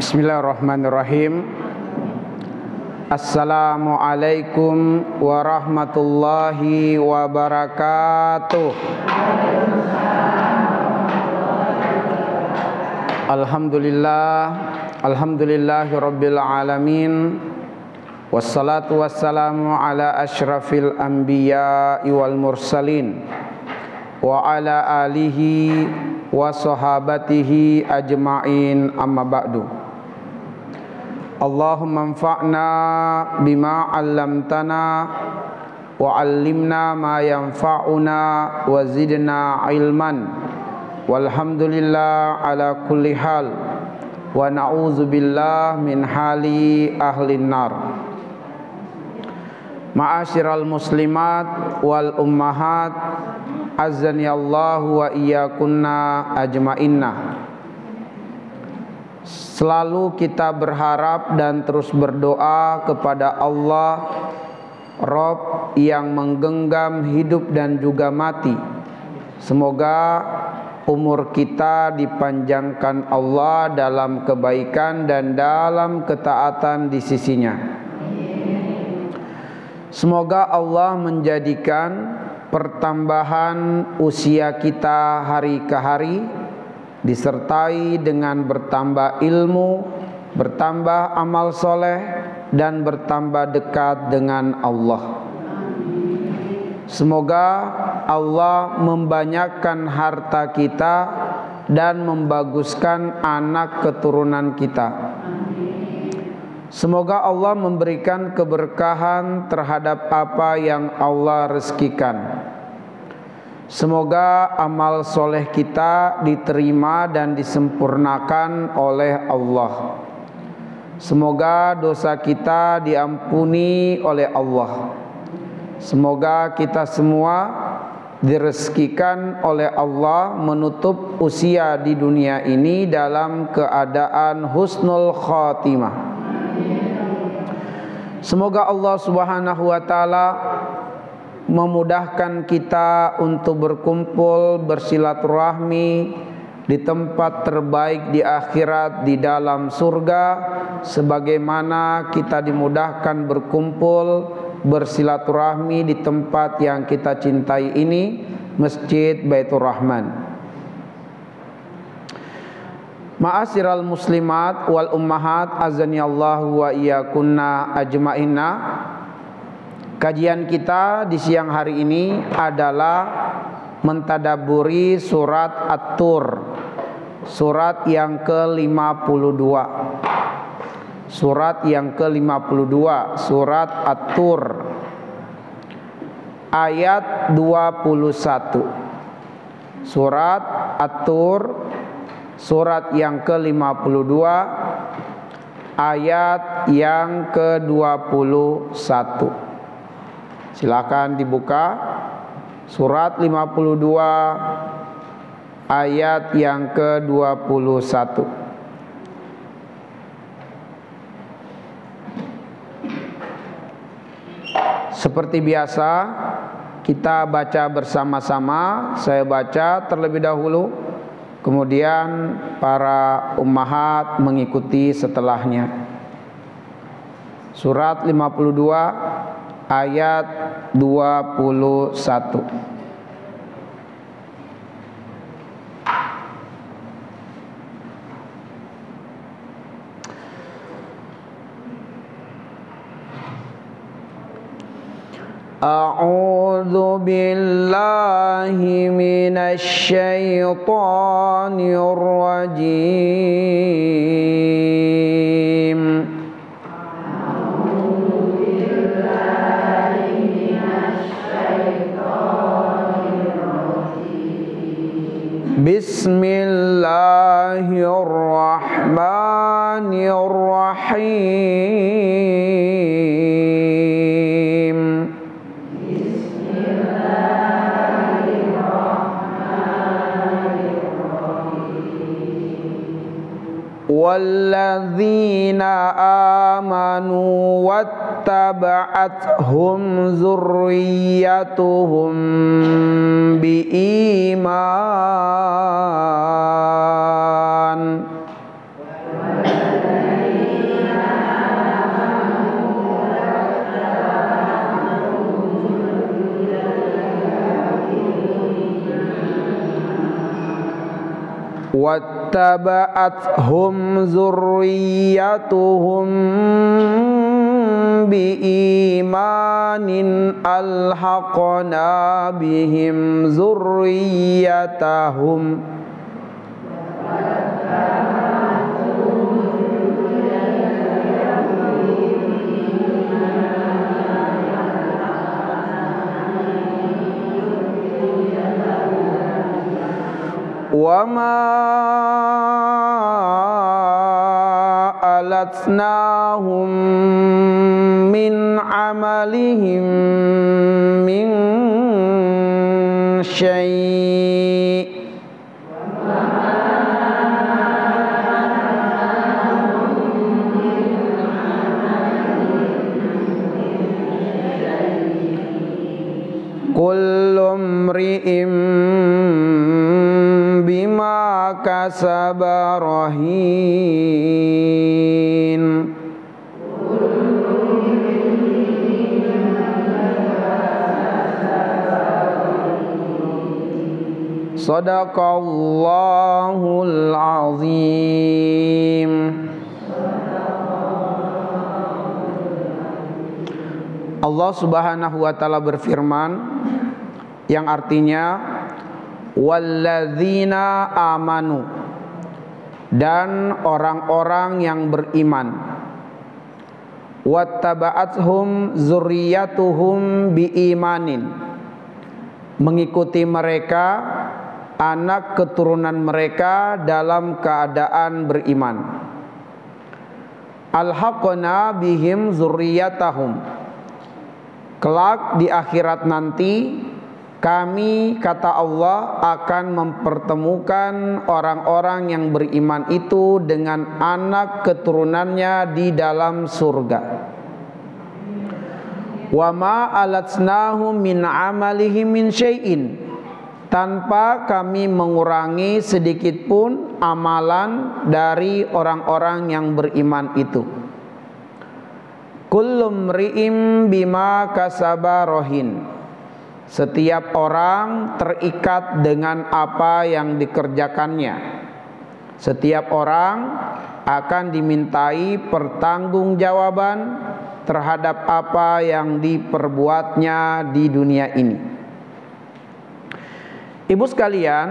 Bismillahirrahmanirrahim. Assalamualaikum warahmatullahi wabarakatuh. Alhamdulillahirabbil alamin. Wassalatu wassalamu ala asyrafil anbiya'i wal mursalin wa ala alihi wa sahabatihi ajma'in, amma ba'du. Allahumma anfa'na bima 'allamtana wa 'allimna ma yanfa'una wa zidna ilman. Walhamdulillah ala kulli hal wa na'udzubillah min hali ahlin nar. Ma'asyiral muslimat wal ummahat, azani Allah wa iyyakunna ajmainna. Selalu kita berharap dan terus berdoa kepada Allah, Rabb yang menggenggam hidup dan juga mati. Semoga umur kita dipanjangkan Allah dalam kebaikan dan dalam ketaatan di sisinya. Semoga Allah menjadikan pertambahan usia kita hari ke hari disertai dengan bertambah ilmu, bertambah amal soleh, dan bertambah dekat dengan Allah. Semoga Allah membanyakkan harta kita dan membaguskan anak keturunan kita. Semoga Allah memberikan keberkahan terhadap apa yang Allah rezekikan. Semoga amal soleh kita diterima dan disempurnakan oleh Allah. Semoga dosa kita diampuni oleh Allah. Semoga kita semua direzekikan oleh Allah menutup usia di dunia ini dalam keadaan husnul khatimah. Semoga Allah Subhanahu wa taala memudahkan kita untuk berkumpul bersilaturahmi di tempat terbaik di akhirat, di dalam surga, sebagaimana kita dimudahkan berkumpul bersilaturahmi di tempat yang kita cintai ini, Masjid Baitur Rahman. Ma'asyiral muslimat wal ummahat, azani Allah wa iyyakunna ajmainna. Kajian kita di siang hari ini adalah mentadaburi surat At-Tur, surat yang ke-52. Surat yang ke-52, surat At-Tur, ayat 21. Surat At-Tur, surat yang ke-52, ayat yang ke-21. Silakan dibuka surat 52 ayat yang ke-21. Seperti biasa kita baca bersama-sama. Saya baca terlebih dahulu, kemudian para ummahat mengikuti setelahnya. Surat 52 ayat 21. A'udzu billahi minasy syaithanir rajim. Bismillahirrahmanirrahim. Walladzina amanu wattaba'athum dzurriyyatuhum biiman wattaba'athum zurriyyatuhum biimanin alhaqna bihim zurriyyatahum wa ma alatnahum min amalihim min syai' kullu mri'in bima kasaba rahin. Sadaqallahul azim. Allah Subhanahu wa taala berfirman yang artinya walladzina amanu, dan orang-orang yang beriman, wattaba'athum zurriyyatuhum biimanin, mengikuti mereka anak keturunan mereka dalam keadaan beriman, alhaqna bihim zurriyyatahum, kelak di akhirat nanti kami, kata Allah, akan mempertemukan orang-orang yang beriman itu dengan anak keturunannya di dalam surga. Wa ma alatsnahum min amalihim min syai'in, tanpa kami mengurangi sedikit pun amalan dari orang-orang yang beriman itu. Kullu mri'im bima kasaba rahin, setiap orang terikat dengan apa yang dikerjakannya. Setiap orang akan dimintai pertanggungjawaban terhadap apa yang diperbuatnya di dunia ini. Ibu sekalian,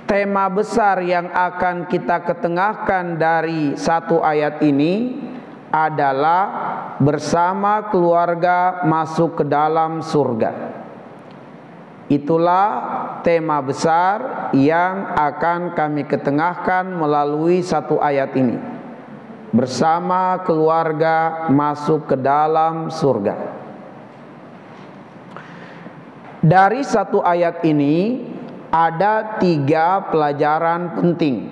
tema besar yang akan kita ketengahkan dari satu ayat ini adalah bersama keluarga masuk ke dalam surga. Itulah tema besar yang akan kami ketengahkan melalui satu ayat ini. Bersama keluarga masuk ke dalam surga. Dari satu ayat ini ada 3 pelajaran penting.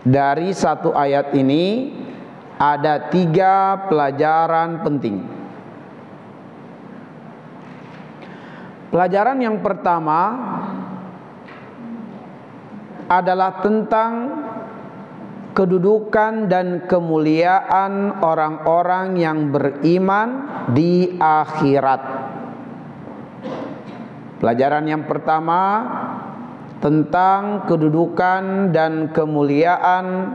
Dari satu ayat ini ada 3 pelajaran penting. Pelajaran yang pertama adalah tentang kedudukan dan kemuliaan orang-orang yang beriman di akhirat. Pelajaran yang pertama tentang kedudukan dan kemuliaan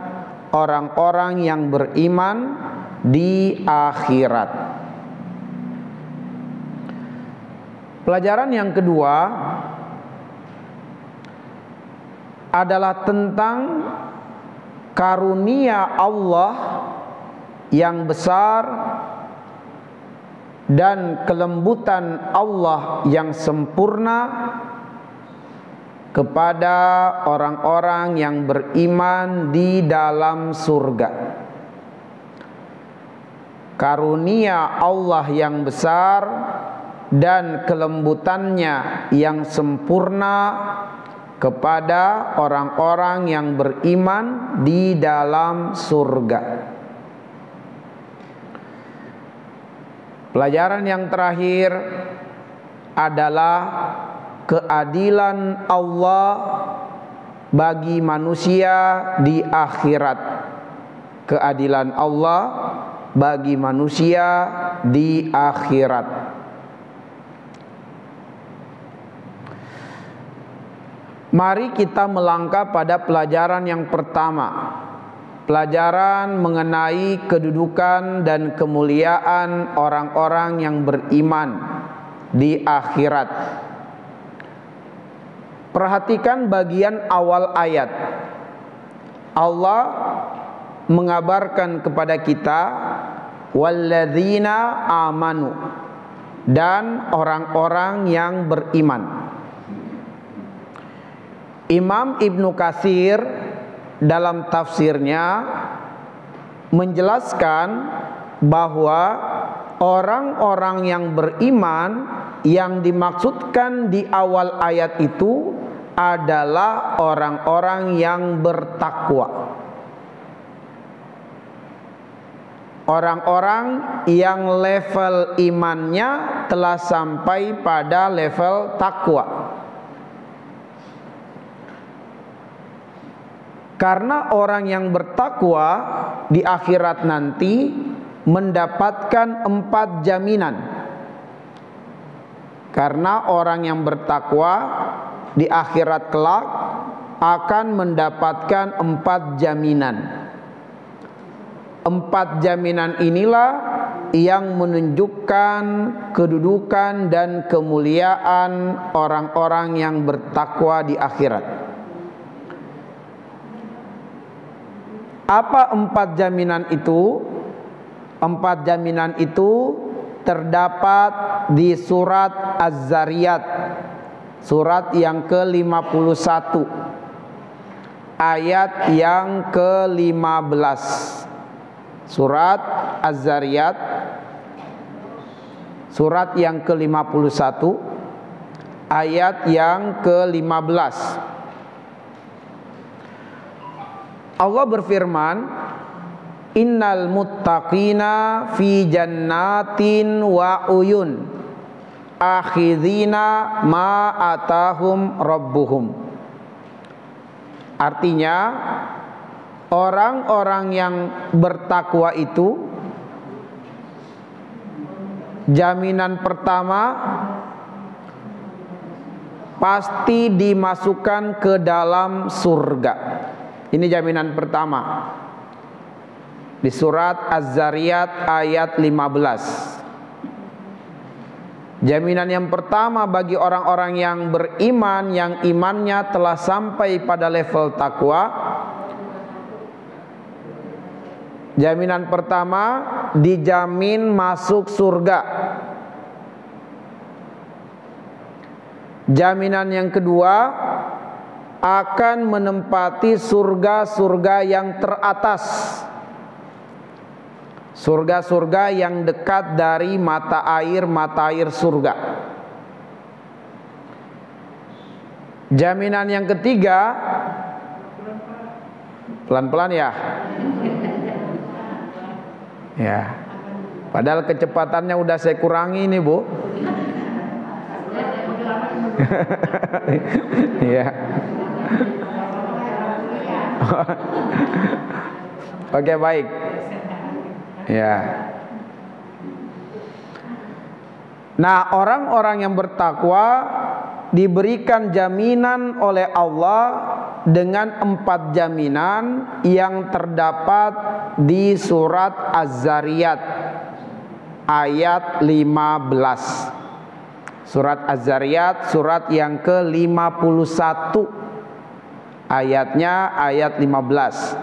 orang-orang yang beriman di akhirat. Pelajaran yang kedua adalah tentang karunia Allah yang besar dan kelembutan Allah yang sempurna kepada orang-orang yang beriman di dalam surga. Karunia Allah yang besar dan kelembutannya yang sempurna kepada orang-orang yang beriman di dalam surga. Pelajaran yang terakhir adalah keadilan Allah bagi manusia di akhirat. Keadilan Allah bagi manusia di akhirat. Mari kita melangkah pada pelajaran yang pertama. Pelajaran mengenai kedudukan dan kemuliaan orang-orang yang beriman di akhirat. Perhatikan bagian awal ayat. Allah mengabarkan kepada kita walladzina amanu, dan orang-orang yang beriman. Imam Ibnu Katsir dalam tafsirnya menjelaskan bahwa orang-orang yang beriman yang dimaksudkan di awal ayat itu adalah orang-orang yang bertakwa. Orang-orang yang level imannya telah sampai pada level takwa. Karena orang yang bertakwa di akhirat nanti mendapatkan 4 jaminan. Karena orang yang bertakwa di akhirat kelak akan mendapatkan 4 jaminan. 4 jaminan inilah yang menunjukkan kedudukan dan kemuliaan orang-orang yang bertakwa di akhirat. Apa 4 jaminan itu? 4 jaminan itu terdapat di surat Az-Zariyat, surat yang ke-51, ayat yang ke-15. Surat Az-Zariyat, surat yang ke-51, ayat yang ke-15. Allah berfirman, innal muttaqina fi jannatin wa uyun akhidhina ma atahum rabbuhum. Artinya, orang-orang yang bertakwa itu jaminan pertama pasti dimasukkan ke dalam surga. Ini jaminan pertama di surat Az-Zariyat ayat 15. Jaminan yang pertama bagi orang-orang yang beriman, yang imannya telah sampai pada level takwa. Jaminan pertama dijamin masuk surga. Jaminan yang kedua akan menempati surga-surga yang teratas, surga-surga yang dekat dari mata air surga. Jaminan yang ketiga, pelan-pelan ya. Ya. Padahal kecepatannya udah saya kurangi nih, Bu. Ya. Oke, baik. Ya. Nah, orang-orang yang bertakwa diberikan jaminan oleh Allah dengan 4 jaminan yang terdapat di surat Az-Zariyat ayat 15. Surat Az-Zariyat surat yang ke-51, ayatnya ayat 15.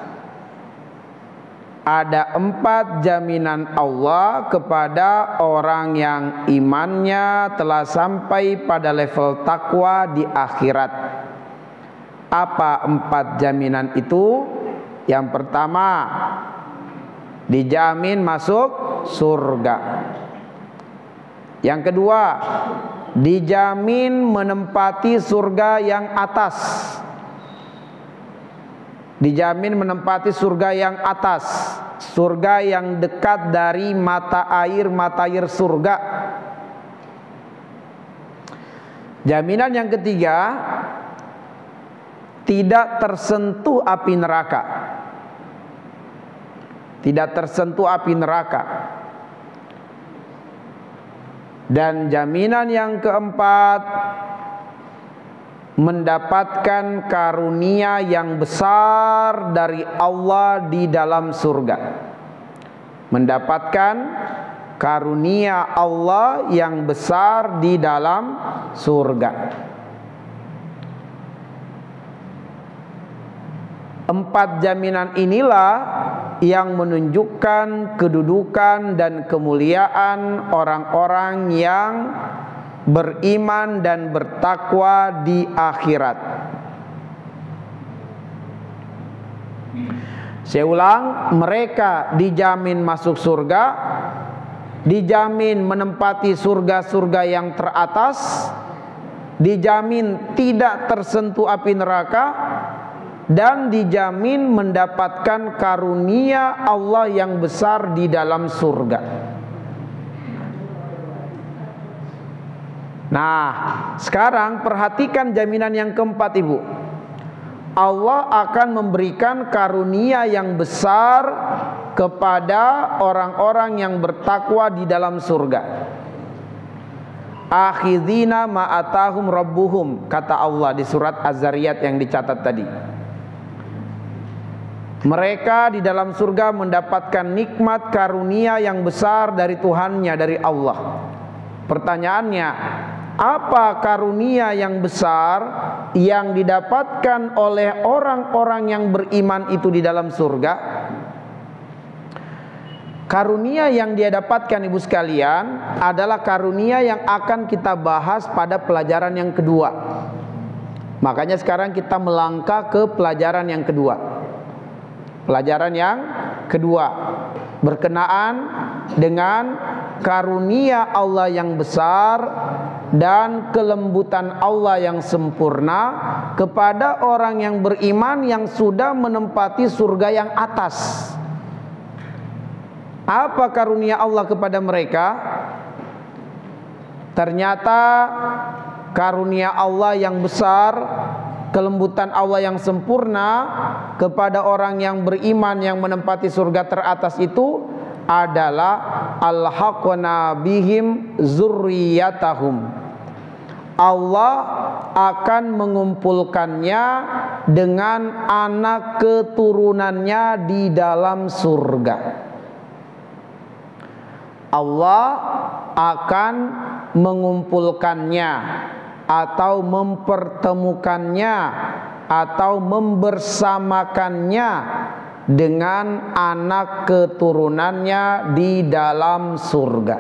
Ada 4 jaminan Allah kepada orang yang imannya telah sampai pada level takwa di akhirat. Apa 4 jaminan itu? Yang pertama, dijamin masuk surga. Yang kedua, dijamin menempati surga yang atas. Dijamin menempati surga yang atas, surga yang dekat dari mata air surga. Jaminan yang ketiga, tidak tersentuh api neraka. Tidak tersentuh api neraka. Dan jaminan yang keempat, mendapatkan karunia yang besar dari Allah di dalam surga. Mendapatkan karunia Allah yang besar di dalam surga. 4 jaminan inilah yang menunjukkan kedudukan dan kemuliaan orang-orang yang beriman dan bertakwa di akhirat. Saya ulang, mereka dijamin masuk surga, dijamin menempati surga-surga yang teratas, dijamin tidak tersentuh api neraka, dan dijamin mendapatkan karunia Allah yang besar di dalam surga. Nah, sekarang perhatikan jaminan yang keempat, Ibu. Allah akan memberikan karunia yang besar kepada orang-orang yang bertakwa di dalam surga. Akhidina ma'atahum rabbuhum, kata Allah di surat Az-Zariyat yang dicatat tadi. Mereka di dalam surga mendapatkan nikmat karunia yang besar dari Tuhannya, dari Allah. Pertanyaannya, apa karunia yang besar yang didapatkan oleh orang-orang yang beriman itu di dalam surga? Karunia yang dia dapatkan, Ibu sekalian, adalah karunia yang akan kita bahas pada pelajaran yang kedua. Makanya sekarang kita melangkah ke pelajaran yang kedua. Pelajaran yang kedua berkenaan dengan karunia Allah yang besar dan kelembutan Allah yang sempurna kepada orang yang beriman yang sudah menempati surga yang atas. Apa karunia Allah kepada mereka? Ternyata karunia Allah yang besar, kelembutan Allah yang sempurna kepada orang yang beriman yang menempati surga teratas itu adalah alhaqna bihim zurriyatahum. Allah akan mengumpulkannya dengan anak keturunannya di dalam surga. Allah akan mengumpulkannya atau mempertemukannya atau membersamakannya dengan anak keturunannya di dalam surga.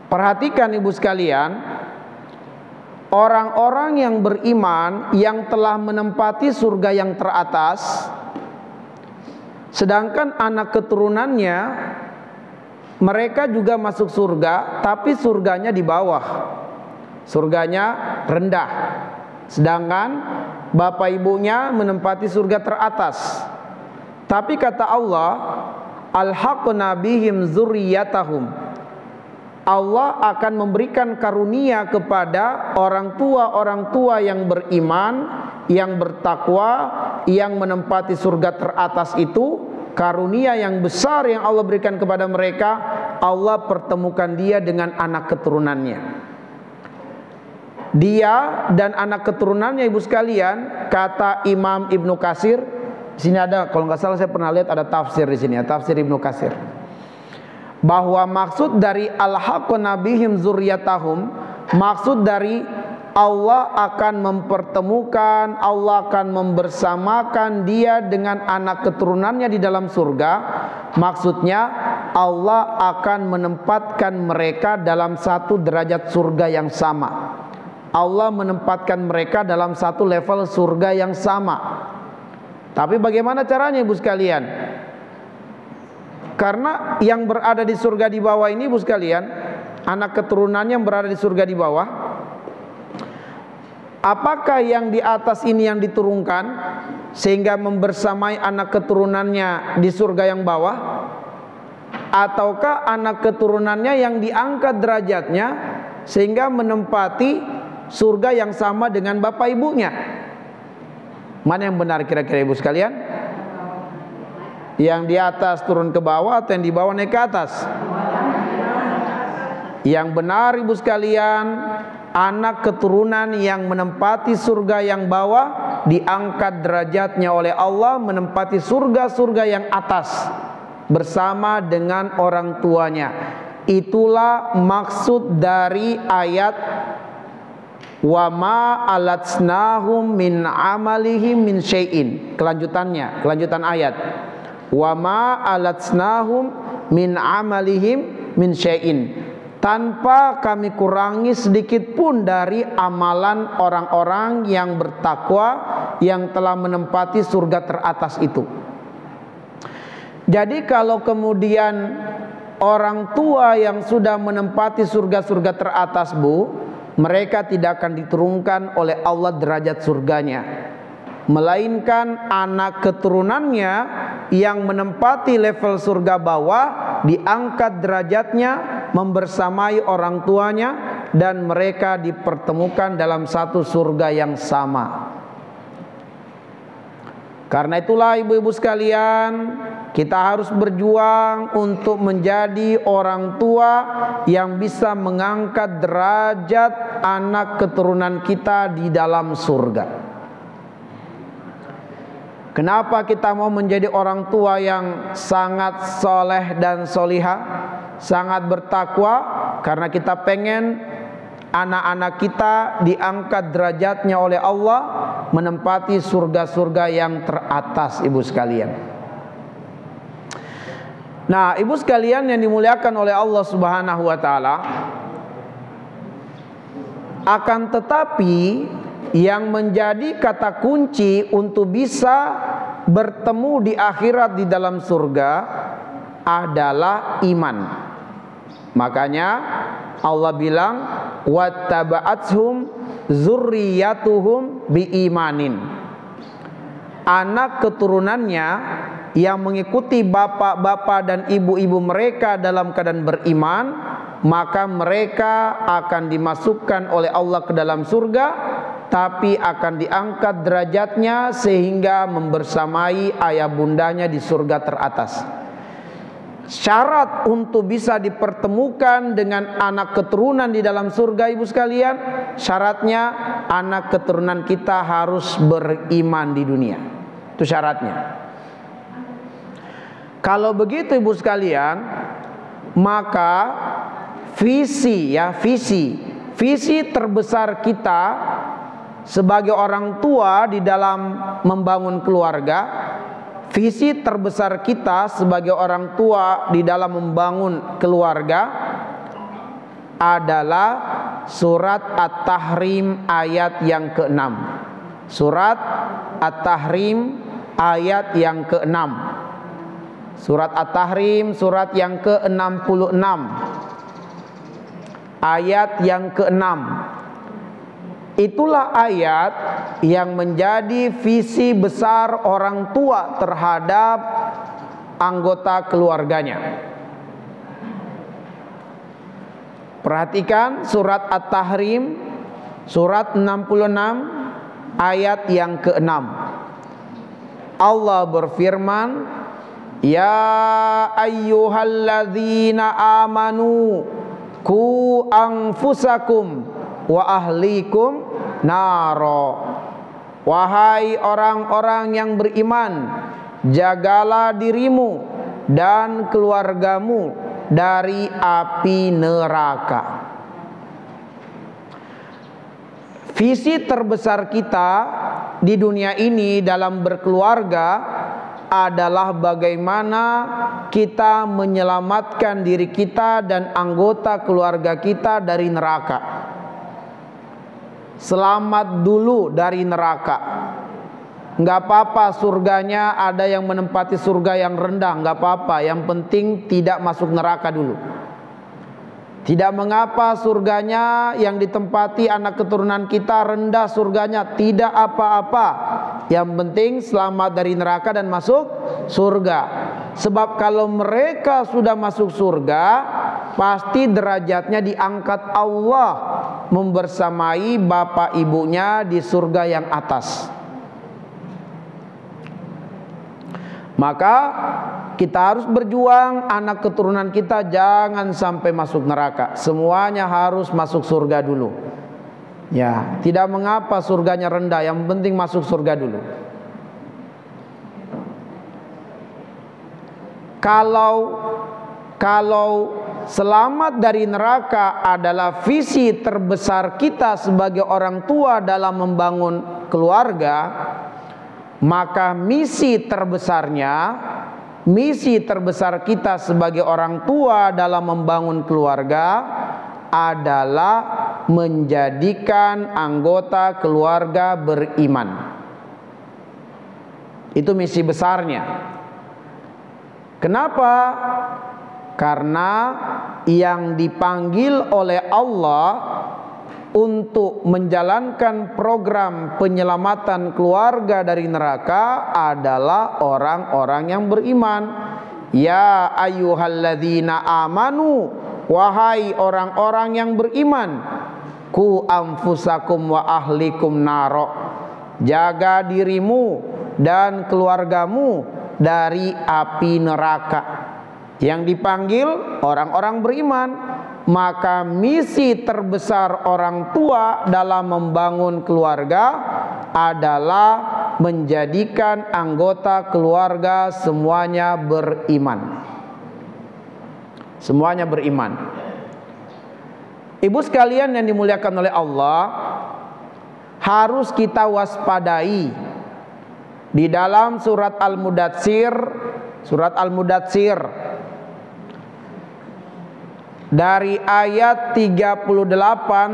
Perhatikan, Ibu sekalian, orang-orang yang beriman yang telah menempati surga yang teratas, sedangkan anak keturunannya mereka juga masuk surga, tapi surganya di bawah, surganya rendah. Sedangkan bapak ibunya menempati surga teratas. Tapi kata Allah, alhaqna bihim zurriyatahum. Allah akan memberikan karunia kepada orang tua yang beriman, yang bertakwa, yang menempati surga teratas itu. Karunia yang besar yang Allah berikan kepada mereka, Allah pertemukan dia dengan anak keturunannya. Dia dan anak keturunannya, Ibu sekalian, kata Imam Ibnu Katsir, di sini ada, kalau nggak salah saya pernah lihat ada tafsir di sini ya, tafsir Ibnu Katsir, bahwa maksud dari alhaqna bihim zurriyatahum, maksud dari Allah akan mempertemukan, Allah akan membersamakan dia dengan anak keturunannya di dalam surga. Maksudnya Allah akan menempatkan mereka dalam satu derajat surga yang sama. Allah menempatkan mereka dalam satu level surga yang sama. Tapi bagaimana caranya, Ibu sekalian? Karena yang berada di surga di bawah ini, Ibu sekalian, anak keturunannya yang berada di surga di bawah, apakah yang di atas ini yang diturunkan sehingga membersamai anak keturunannya di surga yang bawah, ataukah anak keturunannya yang diangkat derajatnya sehingga menempati surga yang sama dengan bapak ibunya? Mana yang benar kira-kira, Ibu sekalian? Yang di atas turun ke bawah atau yang di bawah naik ke atas? Yang benar ibu sekalian, anak keturunan yang menempati surga yang bawah diangkat derajatnya oleh Allah menempati surga-surga yang atas bersama dengan orang tuanya. Itulah maksud dari ayat wa ma alatsnahum min amalihim min syai'in. Kelanjutan ayat. Wa ma alatsnahum min amalihim min syai'in. Tanpa kami kurangi sedikit pun dari amalan orang-orang yang bertakwa yang telah menempati surga teratas itu. Jadi kalau kemudian orang tua yang sudah menempati surga-surga teratas, Bu, mereka tidak akan diturunkan oleh Allah derajat surganya, melainkan anak keturunannya yang menempati level surga bawah diangkat derajatnya membersamai orang tuanya dan mereka dipertemukan dalam satu surga yang sama. Karena itulah ibu-ibu sekalian, kita harus berjuang untuk menjadi orang tua yang bisa mengangkat derajat anak keturunan kita di dalam surga. Kenapa kita mau menjadi orang tua yang sangat soleh dan solihah, sangat bertakwa? Karena kita pengen anak-anak kita diangkat derajatnya oleh Allah menempati surga-surga yang teratas, ibu sekalian. Nah, ibu sekalian yang dimuliakan oleh Allah Subhanahu wa taala, akan tetapi yang menjadi kata kunci untuk bisa bertemu di akhirat di dalam surga adalah iman. Makanya Allah bilang wattaba'athum zurriyatuhum biimanin. Anak keturunannya yang mengikuti bapak-bapak dan ibu-ibu mereka dalam keadaan beriman, maka mereka akan dimasukkan oleh Allah ke dalam surga, tapi akan diangkat derajatnya sehingga membersamai ayah bundanya di surga teratas. Syarat untuk bisa dipertemukan dengan anak keturunan di dalam surga, ibu sekalian, syaratnya anak keturunan kita harus beriman di dunia. Itu syaratnya. Kalau begitu ibu sekalian, maka visi terbesar kita sebagai orang tua di dalam membangun keluarga, visi terbesar kita sebagai orang tua di dalam membangun keluarga adalah surat At-Tahrim ayat yang ke-6. Surat At-Tahrim ayat yang ke-6. Surat At-Tahrim surat yang ke-66 ayat yang ke-6. Itulah ayat yang menjadi visi besar orang tua terhadap anggota keluarganya. Perhatikan surat At-Tahrim surat 66 ayat yang ke-6. Allah berfirman, ya ayyuhalladzina amanu ku anfusakum wa ahlikum naro. Wahai orang-orang yang beriman, jagalah dirimu dan keluargamu dari api neraka. Visi terbesar kita di dunia ini dalam berkeluarga adalah bagaimana kita menyelamatkan diri kita dan anggota keluarga kita dari neraka. Selamat dulu dari neraka. Nggak apa-apa surganya ada yang menempati surga yang rendah, nggak apa-apa. Yang penting tidak masuk neraka dulu. Tidak mengapa surganya yang ditempati anak keturunan kita rendah surganya, tidak apa-apa. Yang penting selamat dari neraka dan masuk surga. Sebab kalau mereka sudah masuk surga, pasti derajatnya diangkat Allah membersamai bapak ibunya di surga yang atas. Maka kita harus berjuang anak keturunan kita jangan sampai masuk neraka. Semuanya harus masuk surga dulu. Ya, tidak mengapa surganya rendah, yang penting masuk surga dulu. Kalau selamat dari neraka adalah visi terbesar kita sebagai orang tua dalam membangun keluarga, maka misi terbesar kita sebagai orang tua dalam membangun keluarga adalah menjadikan anggota keluarga beriman. Itu misi besarnya. Kenapa? Karena yang dipanggil oleh Allah untuk menjalankan program penyelamatan keluarga dari neraka adalah orang-orang yang beriman. Ya ayyuhalladzina amanu, wahai orang-orang yang beriman, ku anfusakum wa ahlikum naro, jaga dirimu dan keluargamu dari api neraka. Yang dipanggil orang-orang beriman. Maka misi terbesar orang tua dalam membangun keluarga adalah menjadikan anggota keluarga semuanya beriman. Semuanya beriman. Ibu sekalian yang dimuliakan oleh Allah, harus kita waspadai di dalam surat Al-Mudatsir, dari ayat 38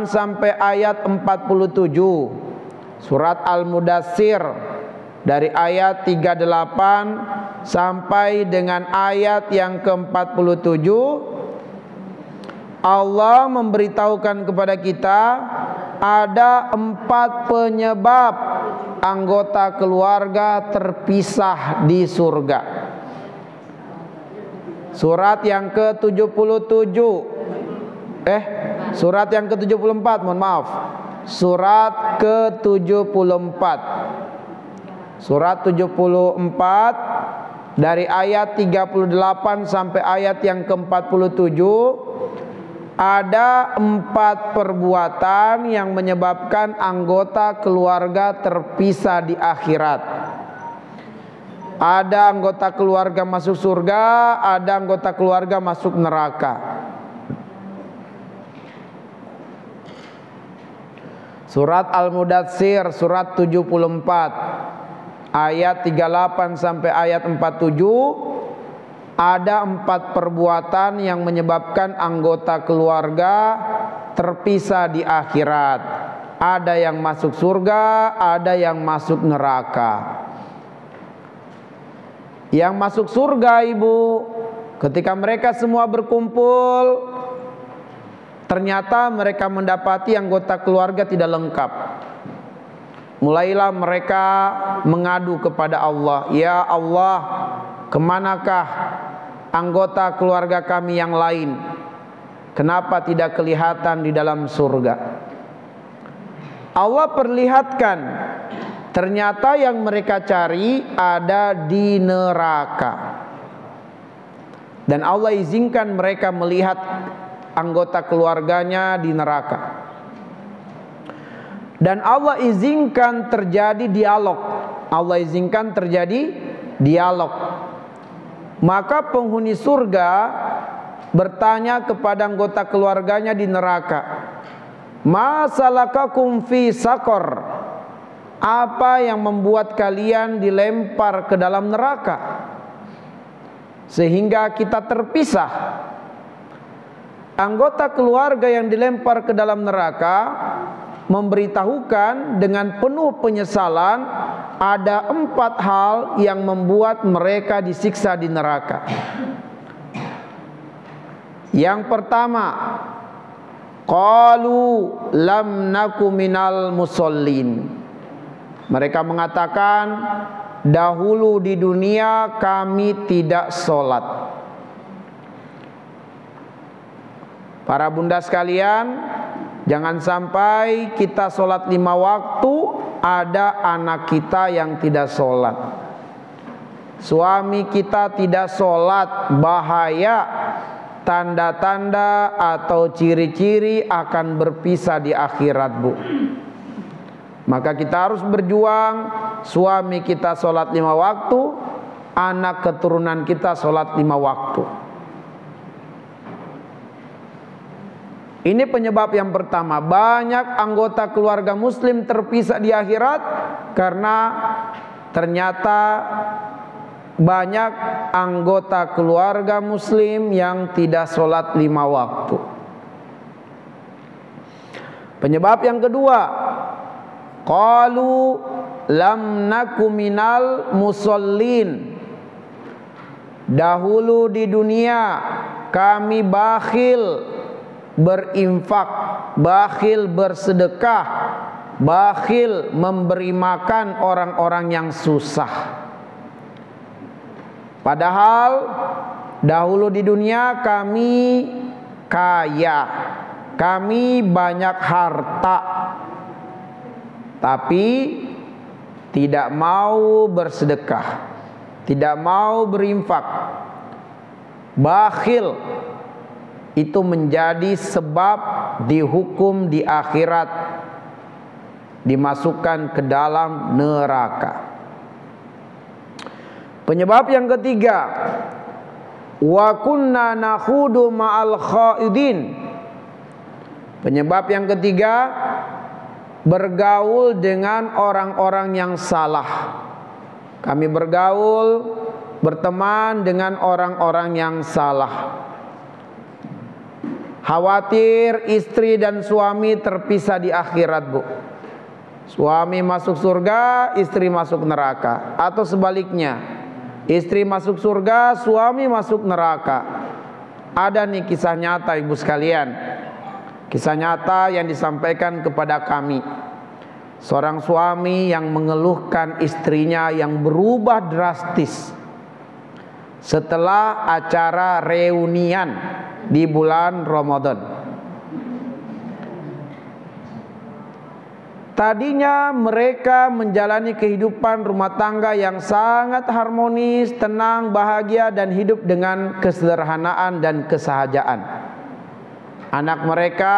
sampai ayat 47. Surat Al-Mudatsir dari ayat 38 sampai dengan ayat yang ke-47. Allah memberitahukan kepada kita ada 4 penyebab anggota keluarga terpisah di surga. Surat yang ke-77, surat yang ke-74, mohon maaf. Surat ke-74. Surat 74 dari ayat 38 sampai ayat yang ke-47. Ada 4 perbuatan yang menyebabkan anggota keluarga terpisah di akhirat. Ada anggota keluarga masuk surga, ada anggota keluarga masuk neraka. Surat Al-Mudatsir, surat 74, ayat 38 sampai ayat 47. Ada 4 perbuatan yang menyebabkan anggota keluarga terpisah di akhirat. Ada yang masuk surga, ada yang masuk neraka. Yang masuk surga, ibu, ketika mereka semua berkumpul, ternyata mereka mendapati anggota keluarga tidak lengkap. Mulailah mereka mengadu kepada Allah, ya Allah, kemanakah anggota keluarga kami yang lain? Kenapa tidak kelihatan di dalam surga? Allah perlihatkan, ternyata yang mereka cari ada di neraka. Dan Allah izinkan mereka melihat anggota keluarganya di neraka. Dan Allah izinkan terjadi dialog. Allah izinkan terjadi dialog. Maka penghuni surga bertanya kepada anggota keluarganya di neraka, "Ma salakakum fi saqar?" Apa yang membuat kalian dilempar ke dalam neraka sehingga kita terpisah? Anggota keluarga yang dilempar ke dalam neraka memberitahukan dengan penuh penyesalan ada 4 hal yang membuat mereka disiksa di neraka. Yang pertama, qalu lam naku minal musallin. Mereka mengatakan, dahulu di dunia kami tidak sholat. Para bunda sekalian, jangan sampai kita sholat 5 waktu, ada anak kita yang tidak sholat. suami kita tidak sholat, bahaya, tanda-tanda atau ciri-ciri akan berpisah di akhirat, Bu. Maka kita harus berjuang, suami kita sholat 5 waktu, anak keturunan kita sholat 5 waktu. Ini penyebab yang pertama. Banyak anggota keluarga muslim terpisah di akhirat karena ternyata banyak anggota keluarga muslim yang tidak sholat 5 waktu. Penyebab yang kedua, qalu lam naku minal musallin. Dahulu di dunia kami bakhil berinfak, bakhil bersedekah, bakhil memberi makan orang-orang yang susah. Padahal dahulu di dunia kami kaya, kami banyak harta, tapi tidak mau bersedekah, tidak mau berinfak. Bakhil itu menjadi sebab dihukum di akhirat, dimasukkan ke dalam neraka. Penyebab yang ketiga, wa kunna nakhudu ma'al khaidin. Penyebab yang ketiga, bergaul dengan orang-orang yang salah. Kami bergaul, berteman dengan orang-orang yang salah. Khawatir istri dan suami terpisah di akhirat, Bu. Suami masuk surga, istri masuk neraka. Atau sebaliknya, istri masuk surga, suami masuk neraka. Ada nih kisah nyata, ibu sekalian. Kisah nyata yang disampaikan kepada kami. Seorang suami yang mengeluhkan istrinya yang berubah drastis setelah acara reunian di bulan Ramadan. Tadinya mereka menjalani kehidupan rumah tangga yang sangat harmonis, tenang, bahagia, dan hidup dengan kesederhanaan dan kesahajaan. Anak mereka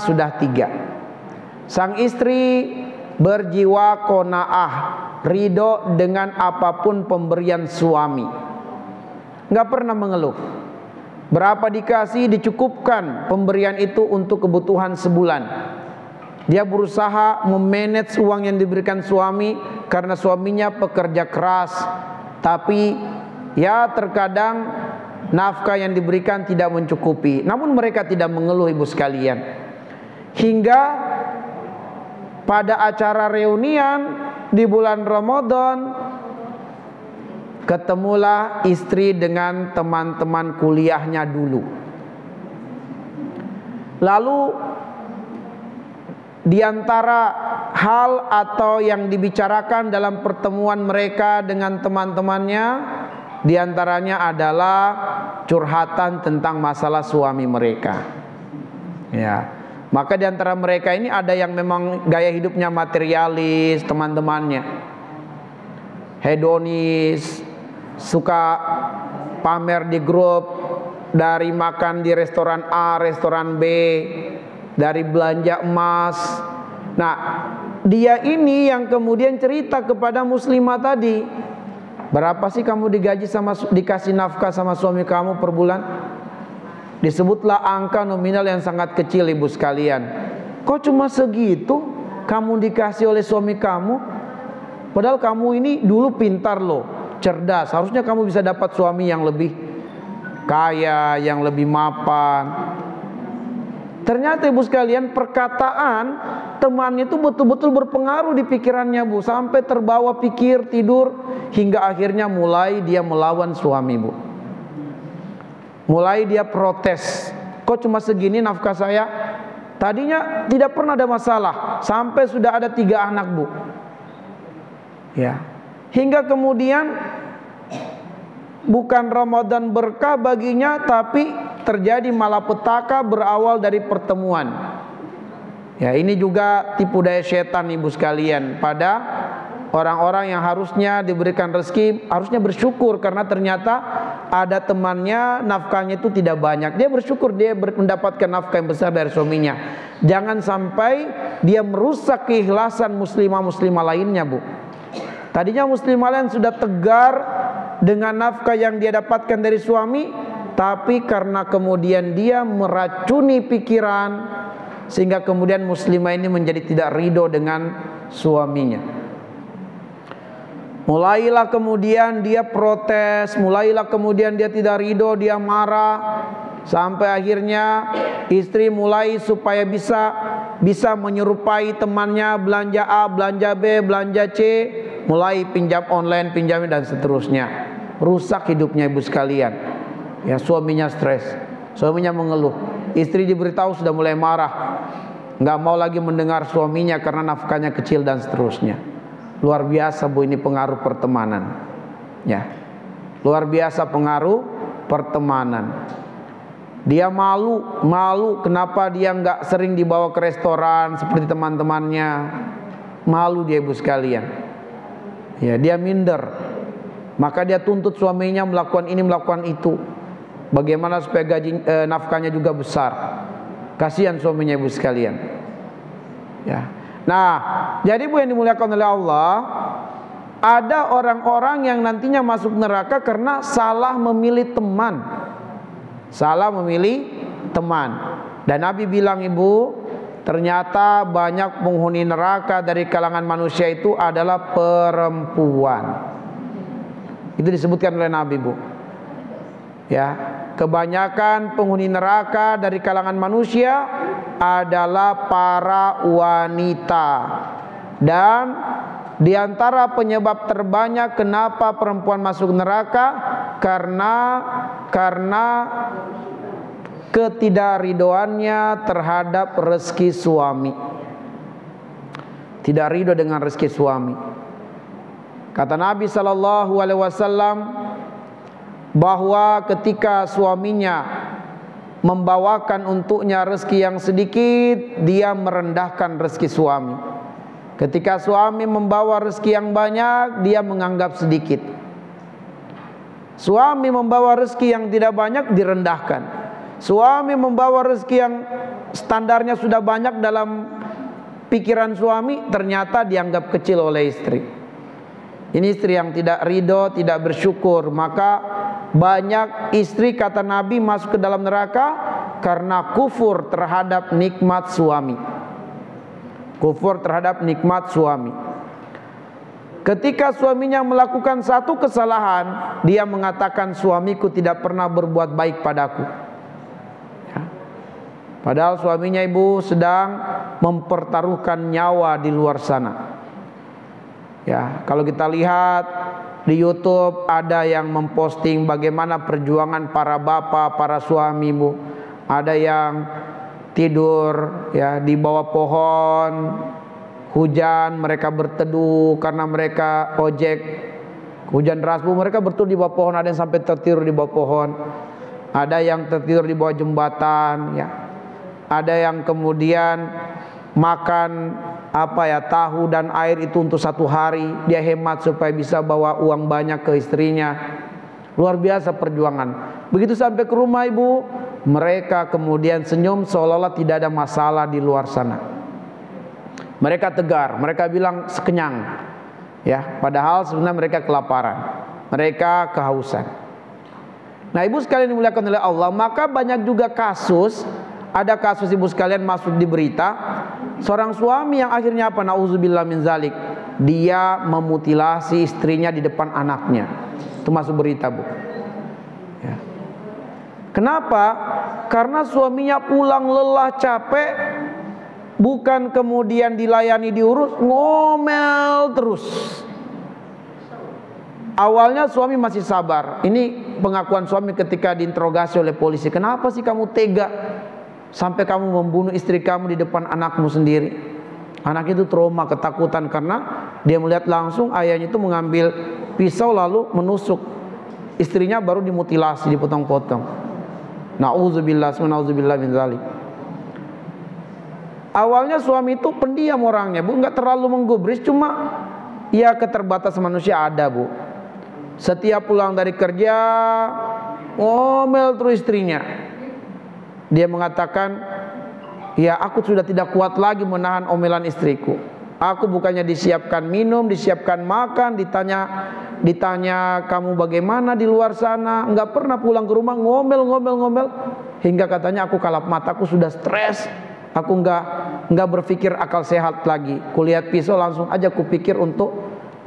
sudah 3. Sang istri berjiwa qanaah, ridho dengan apapun pemberian suami, nggak pernah mengeluh. Berapa dikasih dicukupkan pemberian itu untuk kebutuhan sebulan. Dia berusaha memanage uang yang diberikan suami karena suaminya pekerja keras, tapi ya terkadang nafkah yang diberikan tidak mencukupi. Namun mereka tidak mengeluh, ibu sekalian. Hingga pada acara reunian di bulan Ramadan, ketemulah istri dengan teman-teman kuliahnya dulu. Lalu di antara hal atau yang dibicarakan dalam pertemuan mereka dengan teman-temannya, di antaranya adalah curhatan tentang masalah suami mereka. Ya, maka di antara mereka ini ada yang memang gaya hidupnya materialis, teman-temannya hedonis, suka pamer di grup, dari makan di restoran A, restoran B, dari belanja emas. Nah, dia ini yang kemudian cerita kepada muslimah tadi, berapa sih kamu digaji dikasih nafkah sama suami kamu per bulan? Disebutlah angka nominal yang sangat kecil, ibu sekalian. Kok cuma segitu kamu dikasih oleh suami kamu? Padahal kamu ini dulu pintar loh, cerdas. Harusnya kamu bisa dapat suami yang lebih kaya, yang lebih mapan. Ternyata ibu sekalian, perkataan temannya itu betul-betul berpengaruh di pikirannya, Bu. Sampai terbawa pikir, tidur, hingga akhirnya mulai dia melawan suami, Bu. Mulai dia protes. Kok cuma segini nafkah saya? Tadinya tidak pernah ada masalah, sampai sudah ada 3 anak, Bu. Ya. Hingga kemudian bukan Ramadan berkah baginya, tapi terjadi malapetaka berawal dari pertemuan. Ya, ini juga tipu daya setan, ibu sekalian. Pada Orang-orang yang harusnya diberikan rezeki harusnya bersyukur karena ternyata ada temannya nafkahnya itu tidak banyak. Dia bersyukur dia mendapatkan nafkah yang besar dari suaminya. Jangan sampai dia merusak keikhlasan muslimah-muslimah lainnya, Bu. Tadinya muslimah lain sudah tegar dengan nafkah yang dia dapatkan dari suami, tapi karena kemudian dia meracuni pikiran sehingga kemudian muslimah ini menjadi tidak ridho dengan suaminya. Mulailah kemudian dia protes, mulailah kemudian dia tidak ridho, dia marah, sampai akhirnya istri mulai supaya bisa menyerupai temannya, belanja A, belanja B, belanja C, mulai pinjam online, pinjam dan seterusnya. Rusak hidupnya ibu sekalian. Ya, suaminya stres, suaminya mengeluh, istri diberitahu sudah mulai marah, nggak mau lagi mendengar suaminya karena nafkahnya kecil dan seterusnya. Luar biasa, Bu, ini pengaruh pertemanan. Ya, luar biasa pengaruh pertemanan. Dia malu kenapa dia nggak sering dibawa ke restoran seperti teman-temannya. Malu dia, ibu sekalian. Ya, dia minder. Maka dia tuntut suaminya melakukan ini, melakukan itu. Bagaimana supaya nafkahnya juga besar. Kasihan suaminya, ibu sekalian. Ya. Nah, jadi Bu yang dimuliakan oleh Allah, ada orang-orang yang nantinya masuk neraka karena salah memilih teman. Salah memilih teman. Dan Nabi bilang, Ibu, ternyata banyak penghuni neraka dari kalangan manusia itu adalah perempuan. Itu disebutkan oleh Nabi, Bu. Ya, kebanyakan penghuni neraka dari kalangan manusia adalah para wanita. Dan di antara penyebab terbanyak kenapa perempuan masuk neraka karena ketidakridoannya terhadap rezeki suami. Tidak ridho dengan rezeki suami. Kata Nabi SAW bahwa ketika suaminya membawakan untuknya rezeki yang sedikit, dia merendahkan rezeki suami. Ketika suami membawa rezeki yang banyak, dia menganggap sedikit. Suami membawa rezeki yang tidak banyak, direndahkan. Suami membawa rezeki yang standarnya sudah banyak dalam pikiran suami, ternyata dianggap kecil oleh istri. Ini istri yang tidak ridho, tidak bersyukur. Maka banyak istri, kata Nabi, masuk ke dalam neraka karena kufur terhadap nikmat suami. Kufur terhadap nikmat suami. Ketika suaminya melakukan satu kesalahan, dia mengatakan, suamiku tidak pernah berbuat baik padaku. Ya. Padahal suaminya, Ibu, sedang mempertaruhkan nyawa di luar sana. Ya, kalau kita lihat di YouTube ada yang memposting bagaimana perjuangan para bapak, para suami, Bu. Ada yang tidur ya di bawah pohon, hujan, mereka berteduh karena mereka ojek. Hujan deras, Bu, mereka berteduh di bawah pohon, ada yang sampai tertidur di bawah pohon. Ada yang tertidur di bawah jembatan, ya. Ada yang kemudian makan tahu dan air itu untuk satu hari, dia hemat supaya bisa bawa uang banyak ke istrinya. Luar biasa perjuangan. Begitu sampai ke rumah, Ibu, mereka kemudian senyum seolah-olah tidak ada masalah di luar sana. Mereka tegar, mereka bilang sekenyang, ya, padahal sebenarnya mereka kelaparan, mereka kehausan. Nah, Ibu sekalian dimuliakan oleh Allah, maka banyak juga kasus. Ada kasus, Ibu sekalian, masuk di berita, seorang suami yang akhirnya apa? Nauzubillah min zalik. Dia memutilasi istrinya di depan anaknya. Itu masuk berita, Bu. Ya. Kenapa? Karena suaminya pulang lelah, capek, bukan kemudian dilayani, diurus, ngomel terus. Awalnya suami masih sabar. Ini pengakuan suami ketika diinterogasi oleh polisi. Kenapa sih kamu tega sampai kamu membunuh istri kamu di depan anakmu sendiri? Anak itu trauma, ketakutan karena dia melihat langsung ayahnya itu mengambil pisau lalu menusuk istrinya, baru dimutilasi, dipotong-potong. Nauzubillah min dzalik. Awalnya suami itu pendiam orangnya, Bu, nggak terlalu menggubris, cuma Ya, keterbatasan manusia ada, Bu. Setiap pulang dari kerja ngomel terus istrinya. Dia mengatakan, ya aku sudah tidak kuat lagi menahan omelan istriku. Aku bukannya disiapkan minum, disiapkan makan, ditanya kamu bagaimana di luar sana, nggak pernah pulang ke rumah, ngomel. Hingga katanya aku kalap mataku sudah stres. Aku nggak berpikir akal sehat lagi. Kulihat pisau langsung aja kupikir untuk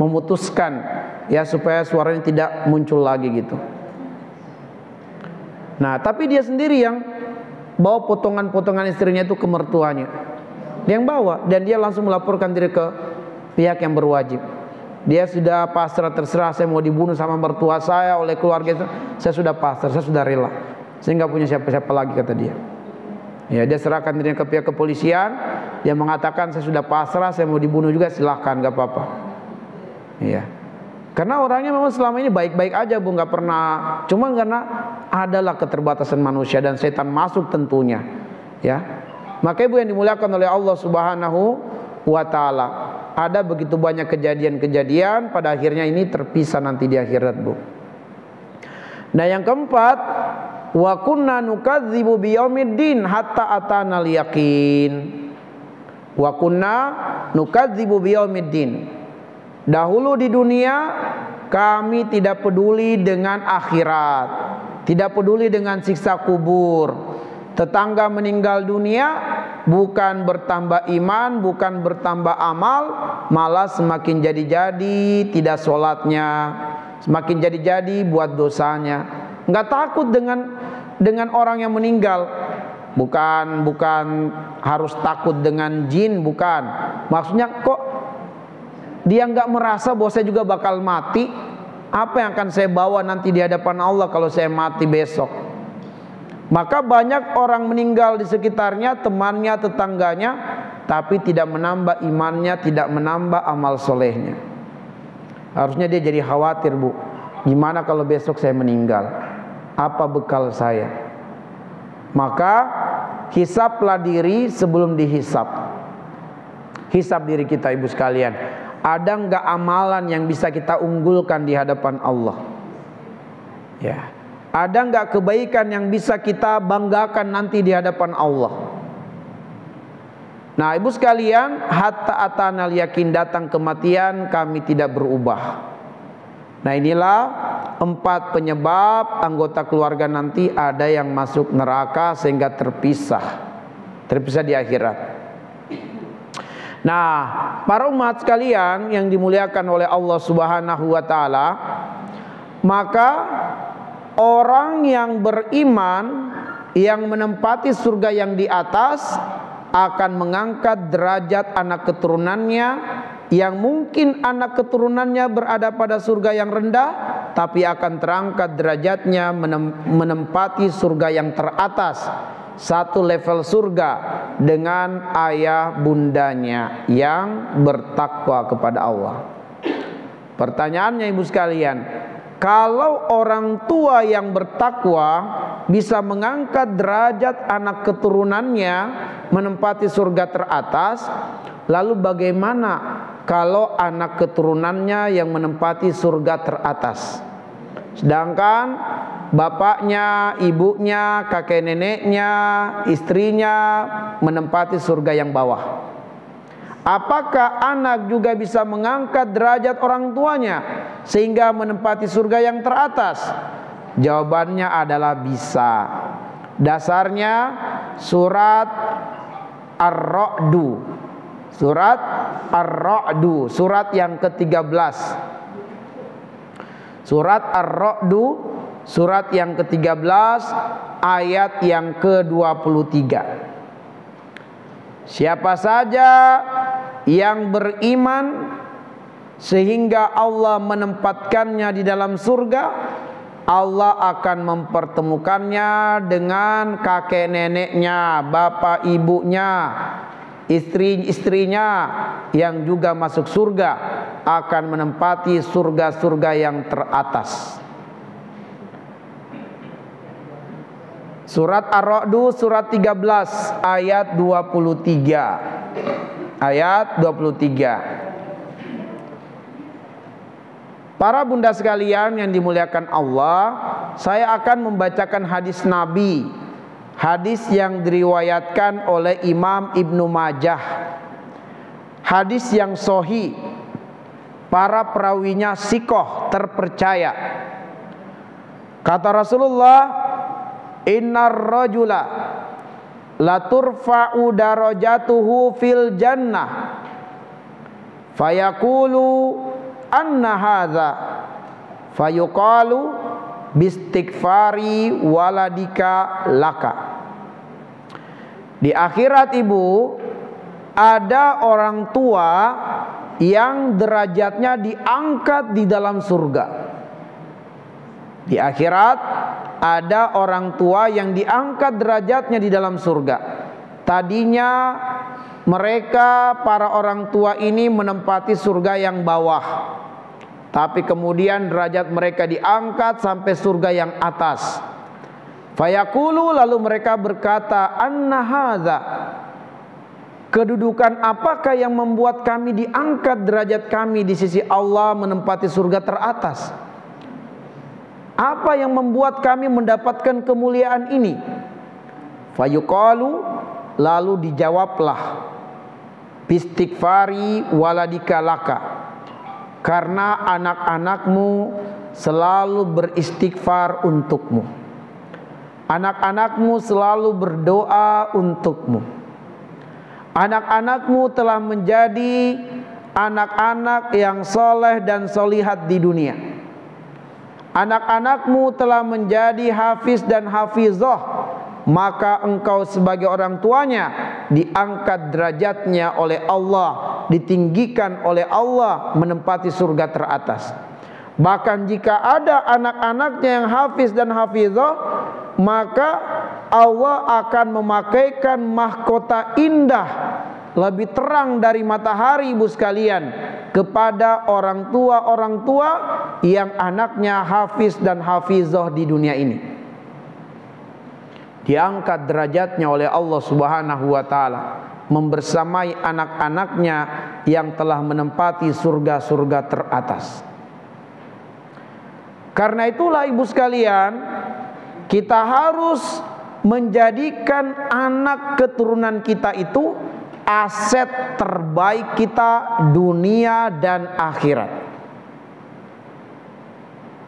memutuskan, ya supaya suaranya tidak muncul lagi gitu. Nah, tapi dia sendiri yang bawa potongan-potongan istrinya itu ke mertuanya. Dia yang bawa, dan dia langsung melaporkan diri ke pihak yang berwajib. Dia sudah pasrah, terserah saya mau dibunuh sama mertua saya, oleh keluarga saya sudah pasrah, saya sudah rela. Saya nggak punya siapa-siapa lagi, kata dia. Ya, dia serahkan dirinya ke pihak kepolisian. Dia mengatakan saya sudah pasrah, saya mau dibunuh juga silahkan, nggak apa-apa. Ya, karena orangnya memang selama ini baik-baik aja, Bu, nggak pernah. Cuma karena adalah keterbatasan manusia dan setan masuk tentunya. Ya, maka Ibu yang dimuliakan oleh Allah Subhanahu wa Ta'ala, ada begitu banyak kejadian-kejadian, pada akhirnya ini terpisah nanti di akhirat, Bu. Nah, yang keempat, wa kunna nukadzibu biyaumiddin hatta atanal yaqin. Wa kunna nukadzibu biyaumiddin. Dahulu di dunia kami tidak peduli dengan akhirat, tidak peduli dengan siksa kubur. Tetangga meninggal dunia, bukan bertambah iman, bukan bertambah amal, malah semakin jadi-jadi tidak sholatnya, semakin jadi-jadi buat dosanya. Nggak takut dengan orang yang meninggal. Bukan harus takut dengan jin, bukan. Maksudnya kok dia nggak merasa bahwa saya juga bakal mati? Apa yang akan saya bawa nanti di hadapan Allah kalau saya mati besok? Maka banyak orang meninggal di sekitarnya, temannya, tetangganya, tapi tidak menambah imannya, tidak menambah amal solehnya. Harusnya dia jadi khawatir, Bu. Gimana kalau besok saya meninggal? Apa bekal saya? Maka hisaplah diri sebelum dihisap. Hisap diri kita, Ibu sekalian. Ada nggak amalan yang bisa kita unggulkan di hadapan Allah? Ya. Ada nggak kebaikan yang bisa kita banggakan nanti di hadapan Allah? Nah, Ibu sekalian, hatta atanal yakin, datang kematian kami tidak berubah. Nah, inilah 4 penyebab anggota keluarga nanti ada yang masuk neraka sehingga terpisah di akhirat. Nah, para umat sekalian yang dimuliakan oleh Allah Subhanahu wa Ta'ala, maka orang yang beriman yang menempati surga yang di atas akan mengangkat derajat anak keturunannya, yang mungkin anak keturunannya berada pada surga yang rendah, tapi akan terangkat derajatnya menempati surga yang teratas, satu level surga dengan ayah bundanya yang bertakwa kepada Allah. Pertanyaannya, Ibu sekalian, kalau orang tua yang bertakwa bisa mengangkat derajat anak keturunannya menempati surga teratas, lalu bagaimana kalau anak keturunannya yang menempati surga teratas? Sedangkan bapaknya, ibunya, kakek neneknya, istrinya menempati surga yang bawah. Apakah anak juga bisa mengangkat derajat orang tuanya sehingga menempati surga yang teratas? Jawabannya adalah bisa. Dasarnya surat Ar-Ra'du. Surat Ar-Ra'du, surat yang ke-13. Surat Ar-Ra'du, surat yang ke-13, ayat yang ke-23. Siapa saja yang beriman sehingga Allah menempatkannya di dalam surga, Allah akan mempertemukannya dengan kakek neneknya, bapak ibunya, istri-istrinya yang juga masuk surga, akan menempati surga-surga yang teratas. Surat Ar-Ra'du surat 13 ayat 23. Ayat 23. Para bunda sekalian yang dimuliakan Allah, saya akan membacakan hadis Nabi, hadis yang diriwayatkan oleh Imam Ibnu Majah, hadis yang sahih, para perawinya sikoh, terpercaya. Kata Rasulullah, innar rajula laturfa'u darajatuhu fil jannah fayaqulu anna hadza fayuqalu bistighfari waladika laka. Di akhirat ibu, ada orang tua yang derajatnya diangkat di dalam surga. Di akhirat ada orang tua yang diangkat derajatnya di dalam surga. Tadinya mereka, para orang tua ini, menempati surga yang bawah, tapi kemudian derajat mereka diangkat sampai surga yang atas. Fayaqulu, lalu mereka berkata, anna hadza, kedudukan apakah yang membuat kami diangkat derajat kami di sisi Allah menempati surga teratas? Apa yang membuat kami mendapatkan kemuliaan ini? Fayuqalu, lalu dijawablah, bistighfari waladika laka, karena anak-anakmu selalu beristighfar untukmu, anak-anakmu selalu berdoa untukmu, anak-anakmu telah menjadi anak-anak yang soleh dan solihat di dunia, anak-anakmu telah menjadi hafiz dan hafizah, maka engkau sebagai orang tuanya diangkat derajatnya oleh Allah, ditinggikan oleh Allah menempati surga teratas. Bahkan jika ada anak-anaknya yang hafiz dan hafizah, maka Allah akan memakaikan mahkota indah lebih terang dari matahari ibu sekalian kepada orang tua yang anaknya hafiz dan hafizah di dunia ini. Diangkat derajatnya oleh Allah Subhanahu wa taala, membersamai anak-anaknya yang telah menempati surga-surga teratas. Karena itulah ibu sekalian, kita harus menjadikan anak keturunan kita itu aset terbaik kita dunia dan akhirat.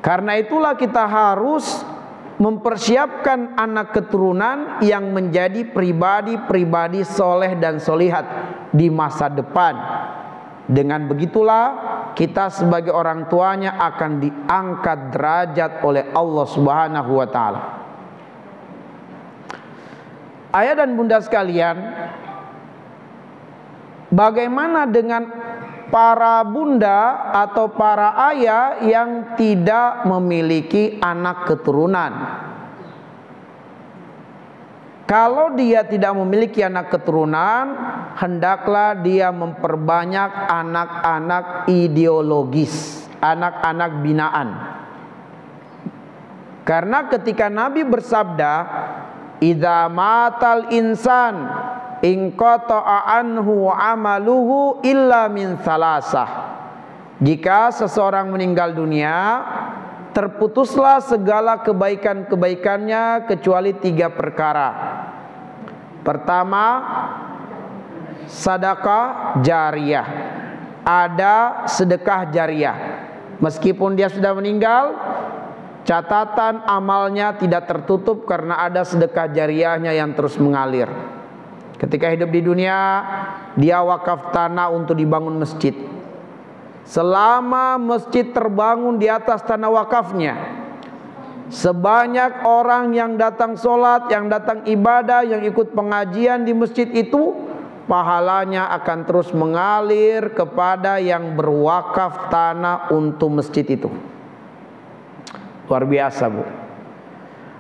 Karena itulah kita harus mempersiapkan anak keturunan yang menjadi pribadi-pribadi soleh dan solihat di masa depan. Dengan begitulah kita sebagai orang tuanya akan diangkat derajat oleh Allah Subhanahu wa taala. Ayah dan bunda sekalian, bagaimana dengan para bunda atau para ayah yang tidak memiliki anak keturunan? Kalau dia tidak memiliki anak keturunan, hendaklah dia memperbanyak anak-anak ideologis, anak-anak binaan. Karena ketika Nabi bersabda, idza matal insan inqata'a anhu amaluhu illa min salasah. Jika seseorang meninggal dunia, terputuslah segala kebaikan-kebaikannya kecuali 3 perkara. Pertama, sedekah jariyah. Ada sedekah jariyah. Meskipun dia sudah meninggal, catatan amalnya tidak tertutup karena ada sedekah jariyahnya yang terus mengalir. Ketika hidup di dunia, dia wakaf tanah untuk dibangun masjid. Selama masjid terbangun di atas tanah wakafnya, sebanyak orang yang datang sholat, yang datang ibadah, yang ikut pengajian di masjid itu, pahalanya akan terus mengalir kepada yang berwakaf tanah untuk masjid itu. Luar biasa, Bu.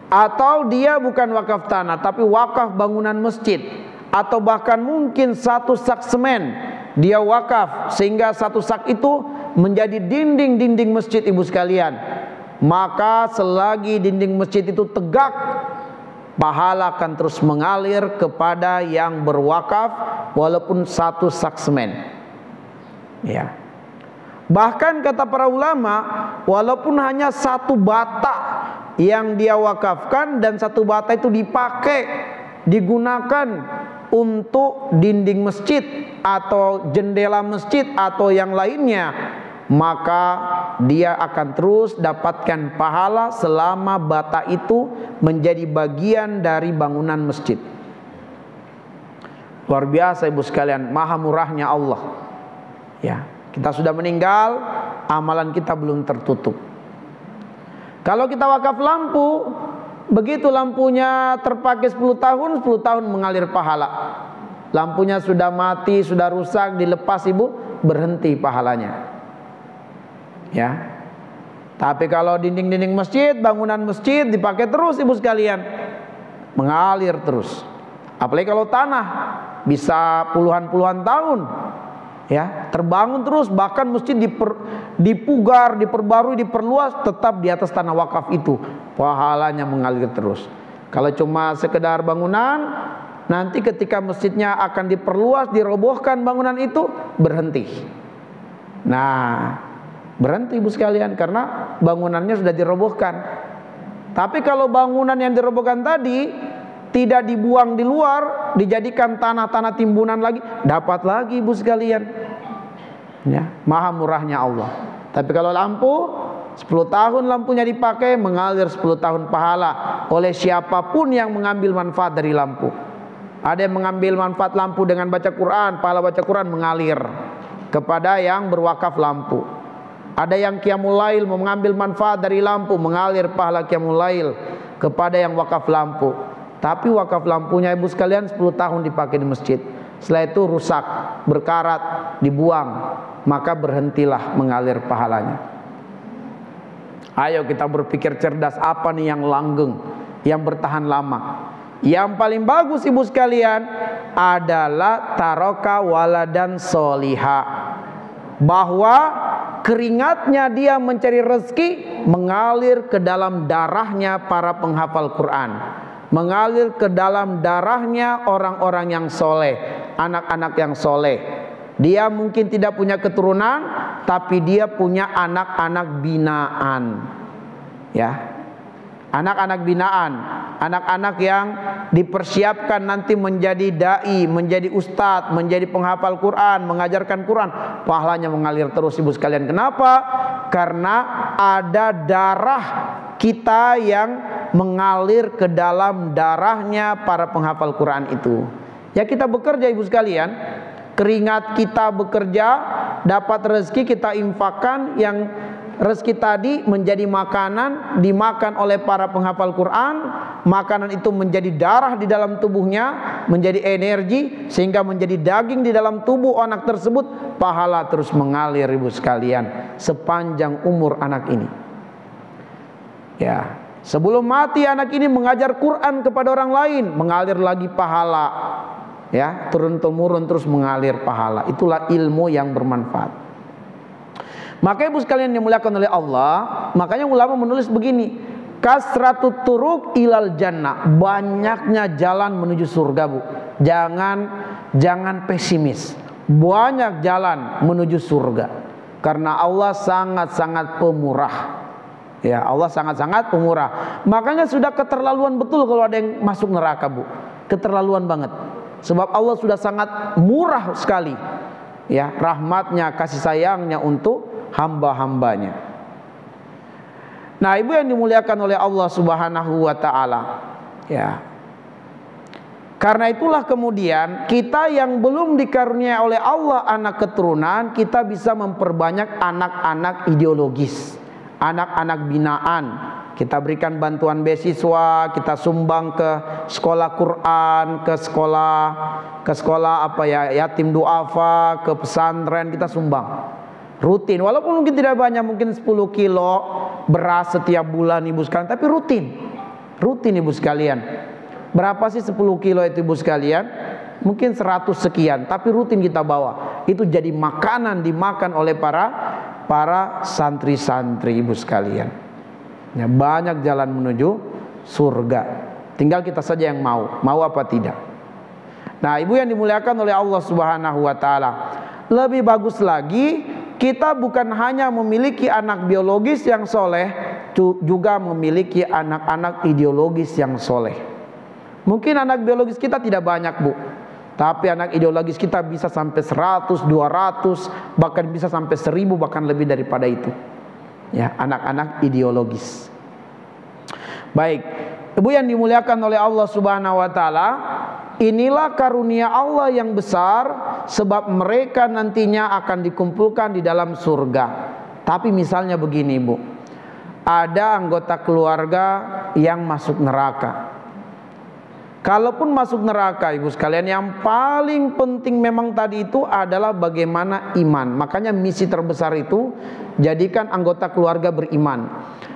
Atau dia bukan wakaf tanah, tapi wakaf bangunan masjid, atau bahkan mungkin 1 sak semen dia wakaf, sehingga 1 sak itu menjadi dinding-dinding masjid ibu sekalian. Maka selagi dinding masjid itu tegak, pahala akan terus mengalir kepada yang berwakaf walaupun 1 sak semen. Ya. Bahkan kata para ulama, walaupun hanya satu bata yang dia wakafkan dan satu bata itu dipakai, digunakan untuk dinding masjid atau jendela masjid atau yang lainnya, maka dia akan terus dapatkan pahala selama bata itu menjadi bagian dari bangunan masjid. Luar biasa ibu sekalian, maha murahnya Allah. Ya, kita sudah meninggal, amalan kita belum tertutup. Kalau kita wakaf lampu, begitu lampunya terpakai 10 tahun, 10 tahun mengalir pahala. Lampunya sudah mati, sudah rusak, dilepas ibu, berhenti pahalanya. Ya. Tapi kalau dinding-dinding masjid, bangunan masjid dipakai terus ibu sekalian, mengalir terus. Apalagi kalau tanah bisa puluhan-puluhan tahun, ya, terbangun terus, bahkan masjid dipugar, diperbarui, diperluas, tetap di atas tanah wakaf itu, pahalanya mengalir terus. Kalau cuma sekedar bangunan, nanti ketika masjidnya akan diperluas, dirobohkan bangunan itu, berhenti. Nah, berhenti ibu sekalian, karena bangunannya sudah dirobohkan. Tapi kalau bangunan yang dirobohkan tadi tidak dibuang di luar, dijadikan tanah-tanah timbunan lagi, dapat lagi ibu sekalian. Ya, maha murahnya Allah. Tapi kalau lampu 10 tahun lampunya dipakai, mengalir 10 tahun pahala oleh siapapun yang mengambil manfaat dari lampu. Ada yang mengambil manfaat lampu dengan baca Quran, pahala baca Quran mengalir kepada yang berwakaf lampu. Ada yang qiyamul lail mengambil manfaat dari lampu, mengalir pahala qiyamul lail kepada yang wakaf lampu. Tapi wakaf lampunya ibu sekalian 10 tahun dipakai di masjid, setelah itu rusak, berkarat, dibuang, maka berhentilah mengalir pahalanya. Ayo kita berpikir cerdas, apa nih yang langgeng, yang bertahan lama. Yang paling bagus ibu sekalian adalah taroka waladan soliha, bahwa keringatnya dia mencari rezeki mengalir ke dalam darahnya para penghafal Quran, mengalir ke dalam darahnya orang-orang yang soleh, anak-anak yang soleh. Dia mungkin tidak punya keturunan, tapi dia punya anak-anak binaan. Ya, anak-anak binaan, anak-anak yang dipersiapkan nanti menjadi dai, menjadi ustadz, menjadi penghafal Quran, mengajarkan Quran, pahalanya mengalir terus ibu sekalian. Kenapa? Karena ada darah kita yang mengalir ke dalam darahnya para penghafal Quran itu. Ya, kita bekerja ibu sekalian, keringat kita bekerja, dapat rezeki kita infakkan, yang rezeki tadi menjadi makanan, dimakan oleh para penghafal Quran. Makanan itu menjadi darah di dalam tubuhnya, menjadi energi, sehingga menjadi daging di dalam tubuh anak tersebut. Pahala terus mengalir ibu sekalian sepanjang umur anak ini. Ya, sebelum mati anak ini mengajar Quran kepada orang lain, mengalir lagi pahala. Ya, turun-temurun terus mengalir pahala. Itulah ilmu yang bermanfaat. Maka ibu sekalian dimuliakan oleh Allah, makanya ulama menulis begini, kasratut turuk ilal jannah, banyaknya jalan menuju surga bu. Jangan pesimis, banyak jalan menuju surga, karena Allah sangat-sangat pemurah. Ya, Allah sangat-sangat pemurah. Makanya sudah keterlaluan betul kalau ada yang masuk neraka bu, keterlaluan banget. Sebab Allah sudah sangat murah sekali, ya, rahmatnya, kasih sayangnya untuk hamba-hambanya. Nah, ibu yang dimuliakan oleh Allah Subhanahu wa ta'ala, ya, karena itulah kemudian kita yang belum dikaruniai oleh Allah anak keturunan, kita bisa memperbanyak anak-anak ideologis, anak-anak binaan. Kita berikan bantuan beasiswa, kita sumbang ke sekolah Quran, ke sekolah apa ya, yatim duafa, ke pesantren, kita sumbang rutin, walaupun mungkin tidak banyak, mungkin 10 kilo beras setiap bulan ibu sekalian, tapi rutin ibu sekalian. Berapa sih 10 kilo itu ibu sekalian? Mungkin 100 sekian, tapi rutin kita bawa. Itu jadi makanan dimakan oleh para santri-santri ibu sekalian. Ya, banyak jalan menuju surga, tinggal kita saja yang mau apa tidak. Nah, ibu yang dimuliakan oleh Allah Subhanahu wa ta'ala, lebih bagus lagi kita bukan hanya memiliki anak biologis yang soleh, juga memiliki anak-anak ideologis yang soleh. Mungkin anak biologis kita tidak banyak, Bu, tapi anak ideologis kita bisa sampai 100, 200, bahkan bisa sampai 1000, bahkan lebih daripada itu. Ya, anak-anak ideologis. Baik, Ibu yang dimuliakan oleh Allah Subhanahu wa taala, inilah karunia Allah yang besar, sebab mereka nantinya akan dikumpulkan di dalam surga. Tapi misalnya begini, Bu, ada anggota keluarga yang masuk neraka. Kalaupun masuk neraka, ibu sekalian, yang paling penting memang tadi itu adalah bagaimana iman. Makanya misi terbesar itu, jadikan anggota keluarga beriman.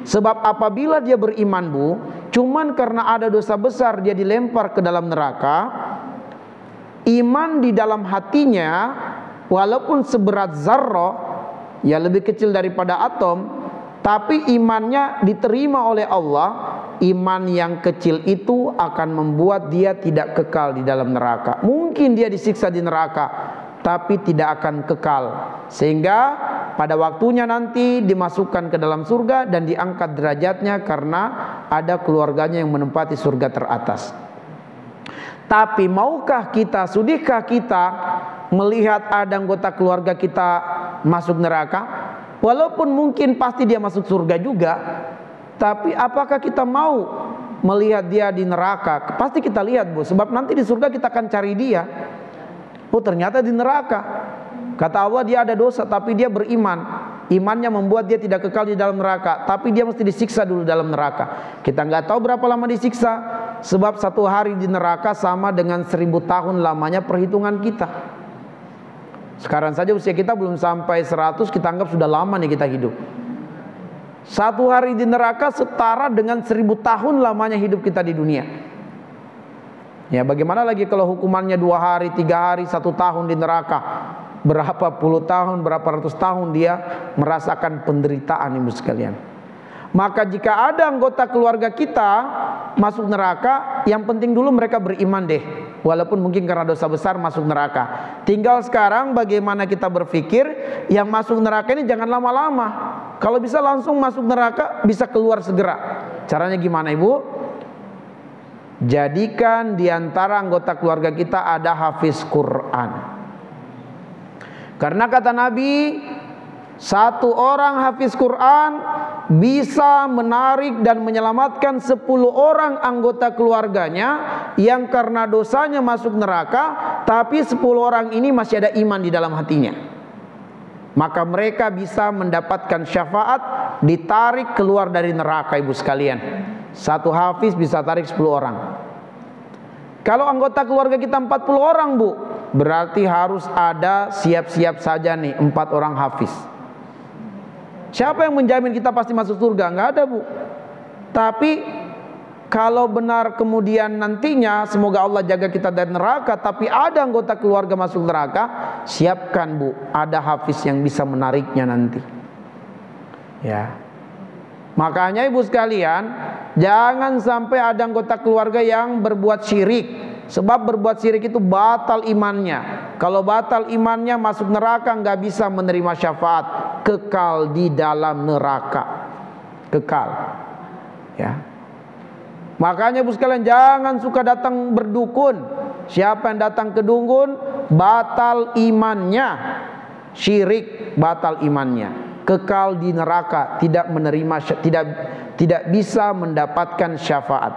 Sebab apabila dia beriman, Bu, cuman karena ada dosa besar dia dilempar ke dalam neraka, iman di dalam hatinya walaupun seberat zarrah, ya lebih kecil daripada atom, tapi imannya diterima oleh Allah. Iman yang kecil itu akan membuat dia tidak kekal di dalam neraka. Mungkin dia disiksa di neraka, tapi tidak akan kekal, sehingga pada waktunya nanti dimasukkan ke dalam surga dan diangkat derajatnya karena ada keluarganya yang menempati surga teratas. Tapi maukah kita, sudihkah kita melihat ada anggota keluarga kita masuk neraka? Walaupun mungkin pasti dia masuk surga juga, tapi apakah kita mau melihat dia di neraka? Pasti kita lihat, Bu, sebab nanti di surga kita akan cari dia. Oh, ternyata di neraka. Kata Allah, dia ada dosa tapi dia beriman. Imannya membuat dia tidak kekal di dalam neraka, tapi dia mesti disiksa dulu dalam neraka. Kita nggak tahu berapa lama disiksa, sebab 1 hari di neraka sama dengan 1000 tahun lamanya perhitungan kita. Sekarang saja usia kita belum sampai 100, kita anggap sudah lama nih kita hidup. 1 hari di neraka setara dengan 1000 tahun lamanya hidup kita di dunia. Ya, bagaimana lagi kalau hukumannya 2 hari, 3 hari, 1 tahun di neraka? Berapa puluh tahun, berapa ratus tahun dia merasakan penderitaan, ibu sekalian. Maka jika ada anggota keluarga kita masuk neraka, yang penting dulu mereka beriman deh. Walaupun mungkin karena dosa besar masuk neraka. Tinggal sekarang bagaimana kita berpikir, yang masuk neraka ini jangan lama-lama. Kalau bisa langsung masuk neraka, bisa keluar segera. Caranya gimana, Ibu? Jadikan di antara anggota keluarga kita ada hafiz Quran. Karena kata Nabi, 1 orang hafiz Quran bisa menarik dan menyelamatkan 10 orang anggota keluarganya yang karena dosanya masuk neraka, tapi 10 orang ini masih ada iman di dalam hatinya. Maka mereka bisa mendapatkan syafaat, ditarik keluar dari neraka, ibu sekalian. 1 hafiz bisa tarik 10 orang. Kalau anggota keluarga kita 40 orang, Bu, berarti harus ada siap-siap saja nih 4 orang hafiz. Siapa yang menjamin kita pasti masuk surga? Enggak ada, Bu. Tapi kalau benar kemudian nantinya, semoga Allah jaga kita dari neraka, tapi ada anggota keluarga masuk neraka, siapkan, Bu, ada hafiz yang bisa menariknya nanti. Ya. Makanya ibu sekalian, jangan sampai ada anggota keluarga yang berbuat syirik. Sebab berbuat syirik itu batal imannya. Kalau batal imannya, masuk neraka, nggak bisa menerima syafaat, kekal di dalam neraka, kekal. Ya. Makanya ibu sekalian, jangan suka datang berdukun. Siapa yang datang ke dukun, batal imannya, syirik, batal imannya, kekal di neraka, tidak menerima, tidak bisa mendapatkan syafaat,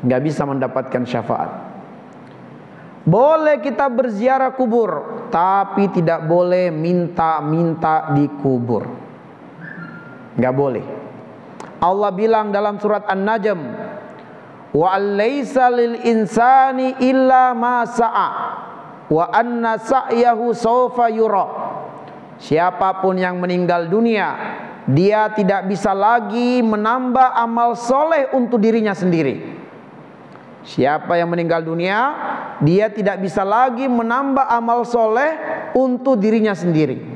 nggak bisa mendapatkan syafaat. Boleh kita berziarah kubur, tapi tidak boleh minta-minta di kubur, nggak boleh. Allah bilang dalam surat An-Najm, wa alaysa lil insani illa ma sa'a wa anna sa'yahu sawfa yura. Siapapun yang meninggal dunia, dia tidak bisa lagi menambah amal soleh untuk dirinya sendiri. Siapa yang meninggal dunia, dia tidak bisa lagi menambah amal soleh untuk dirinya sendiri.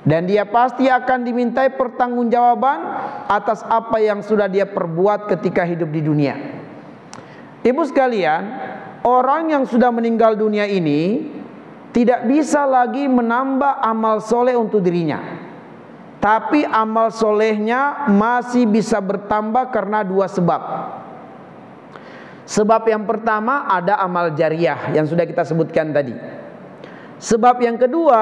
Dan dia pasti akan dimintai pertanggungjawaban atas apa yang sudah dia perbuat ketika hidup di dunia. Ibu sekalian, orang yang sudah meninggal dunia ini, tidak bisa lagi menambah amal soleh untuk dirinya, tapi amal solehnya masih bisa bertambah karena dua sebab. Sebab yang pertama ada amal jariah yang sudah kita sebutkan tadi. Sebab yang kedua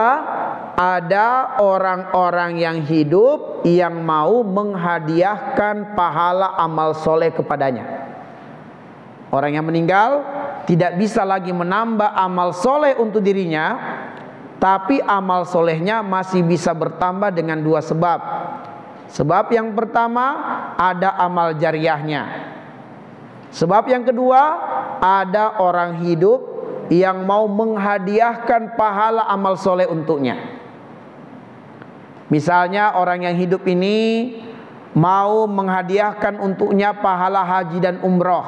ada orang-orang yang hidup yang mau menghadiahkan pahala amal soleh kepadanya. Orang yang meninggal tidak bisa lagi menambah amal soleh untuk dirinya, tapi amal solehnya masih bisa bertambah dengan dua sebab. Sebab yang pertama ada amal jariahnya. Sebab yang kedua ada orang hidup yang mau menghadiahkan pahala amal soleh untuknya. Misalnya orang yang hidup ini mau menghadiahkan untuknya pahala haji dan umroh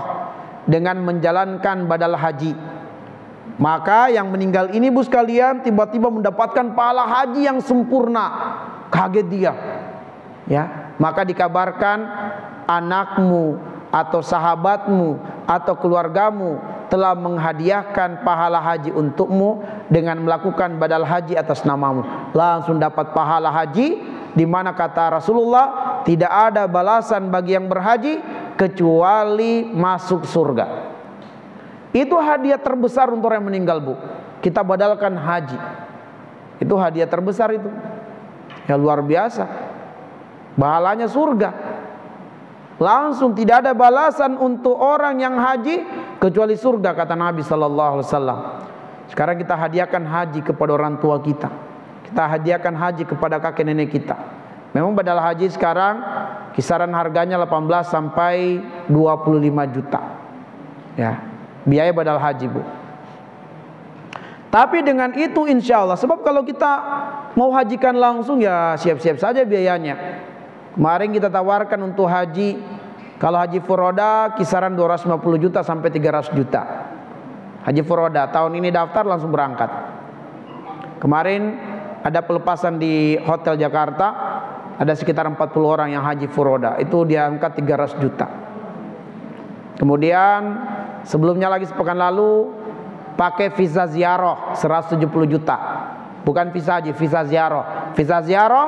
dengan menjalankan badal haji. Maka yang meninggal ini Bu sekalian tiba-tiba mendapatkan pahala haji yang sempurna. Kaget dia. Ya, maka dikabarkan anakmu atau sahabatmu atau keluargamu telah menghadiahkan pahala haji untukmu dengan melakukan badal haji atas namamu. Langsung dapat pahala haji, di mana kata Rasulullah tidak ada balasan bagi yang berhaji kecuali masuk surga. Itu hadiah terbesar untuk orang yang meninggal Bu. Kita badalkan haji. Itu hadiah terbesar itu. Ya luar biasa. Pahalanya surga. Langsung tidak ada balasan untuk orang yang haji kecuali surga kata Nabi sallallahu alaihi wasallam. Sekarang kita hadiahkan haji kepada orang tua kita. Kita hadiahkan haji kepada kakek nenek kita. Memang badal haji sekarang kisaran harganya 18 sampai 25 juta. Ya, biaya badal haji Bu. Tapi dengan itu insya Allah, sebab kalau kita mau hajikan langsung ya siap-siap saja biayanya. Kemarin kita tawarkan untuk haji, kalau haji furoda kisaran 250 juta sampai 300 juta. Haji furoda tahun ini daftar langsung berangkat. Kemarin ada pelepasan di Hotel Jakarta, ada sekitar 40 orang yang haji furoda, itu dia angkat 300 juta. Kemudian sebelumnya lagi sepekan lalu pakai visa ziarah 170 juta. Bukan visa haji, visa ziarah. Visa ziarah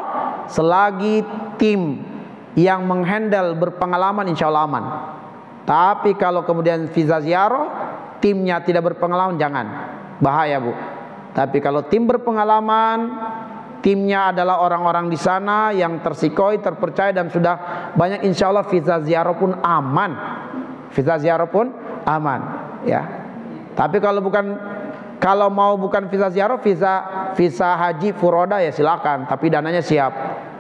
selagi tim yang menghandle berpengalaman insya Allah aman. Tapi kalau kemudian visa ziarah timnya tidak berpengalaman, jangan, bahaya Bu. Tapi kalau tim berpengalaman, timnya adalah orang-orang di sana yang tersikoi, terpercaya dan sudah banyak, insya Allah visa ziarah pun aman. Visa ziarah pun aman ya. Tapi kalau mau bukan visa ziarah, visa haji furoda ya silakan, tapi dananya siap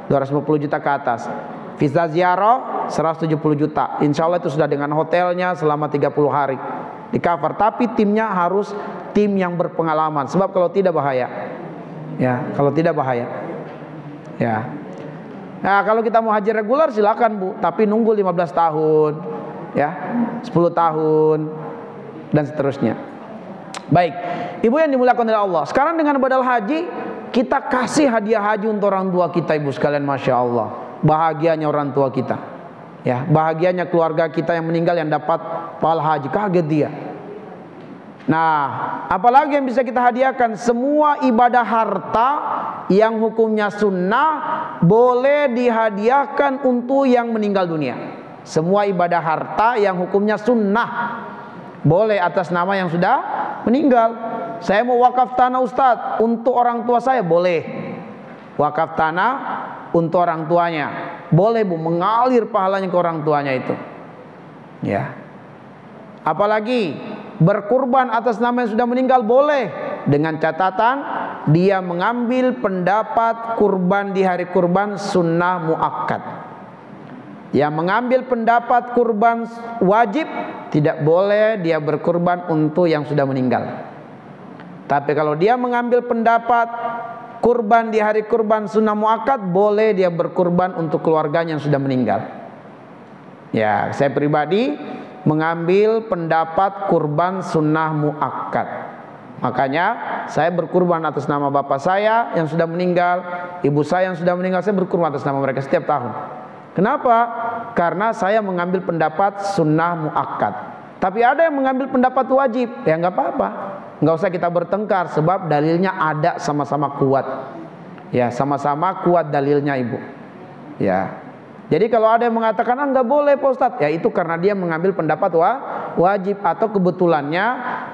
250 juta ke atas. Visa ziarah 170 juta. Insya Allah itu sudah dengan hotelnya selama 30 hari di cover. Tapi timnya harus tim yang berpengalaman. Sebab kalau tidak bahaya. Ya, kalau tidak bahaya. Ya. Nah, kalau kita mau haji reguler silakan Bu, tapi nunggu 15 tahun, ya, 10 tahun dan seterusnya. Baik, Ibu yang dimuliakan oleh Allah. Sekarang dengan badal haji, kita kasih hadiah haji untuk orang tua kita Ibu sekalian, Masya Allah. Bahagianya orang tua kita, ya, bahagianya keluarga kita yang meninggal yang dapat pahala haji, kaget dia. Nah, apalagi yang bisa kita hadiahkan? Semua ibadah harta yang hukumnya sunnah boleh dihadiahkan untuk yang meninggal dunia. Semua ibadah harta yang hukumnya sunnah boleh atas nama yang sudah meninggal. Saya mau wakaf tanah Ustadz untuk orang tua saya, boleh. Wakaf tanah untuk orang tuanya, boleh Bu, mengalir pahalanya ke orang tuanya itu. Ya. Apalagi berkurban atas nama yang sudah meninggal boleh, dengan catatan dia mengambil pendapat kurban di hari kurban sunnah muakkad. Yang mengambil pendapat kurban wajib tidak boleh dia berkurban untuk yang sudah meninggal. Tapi kalau dia mengambil pendapat kurban di hari kurban sunnah muakkad, boleh dia berkurban untuk keluarganya yang sudah meninggal. Ya, saya pribadi mengambil pendapat kurban sunnah muakkad. Makanya saya berkurban atas nama bapak saya yang sudah meninggal, ibu saya yang sudah meninggal, saya berkurban atas nama mereka setiap tahun. Kenapa? Karena saya mengambil pendapat sunnah muakkad. Tapi ada yang mengambil pendapat wajib, ya nggak apa-apa, nggak usah kita bertengkar, sebab dalilnya ada, sama-sama kuat. Ya, sama-sama kuat dalilnya Ibu. Ya. Jadi kalau ada yang mengatakan nggak boleh Pak Ustadz, ya itu karena dia mengambil pendapat wajib, atau kebetulannya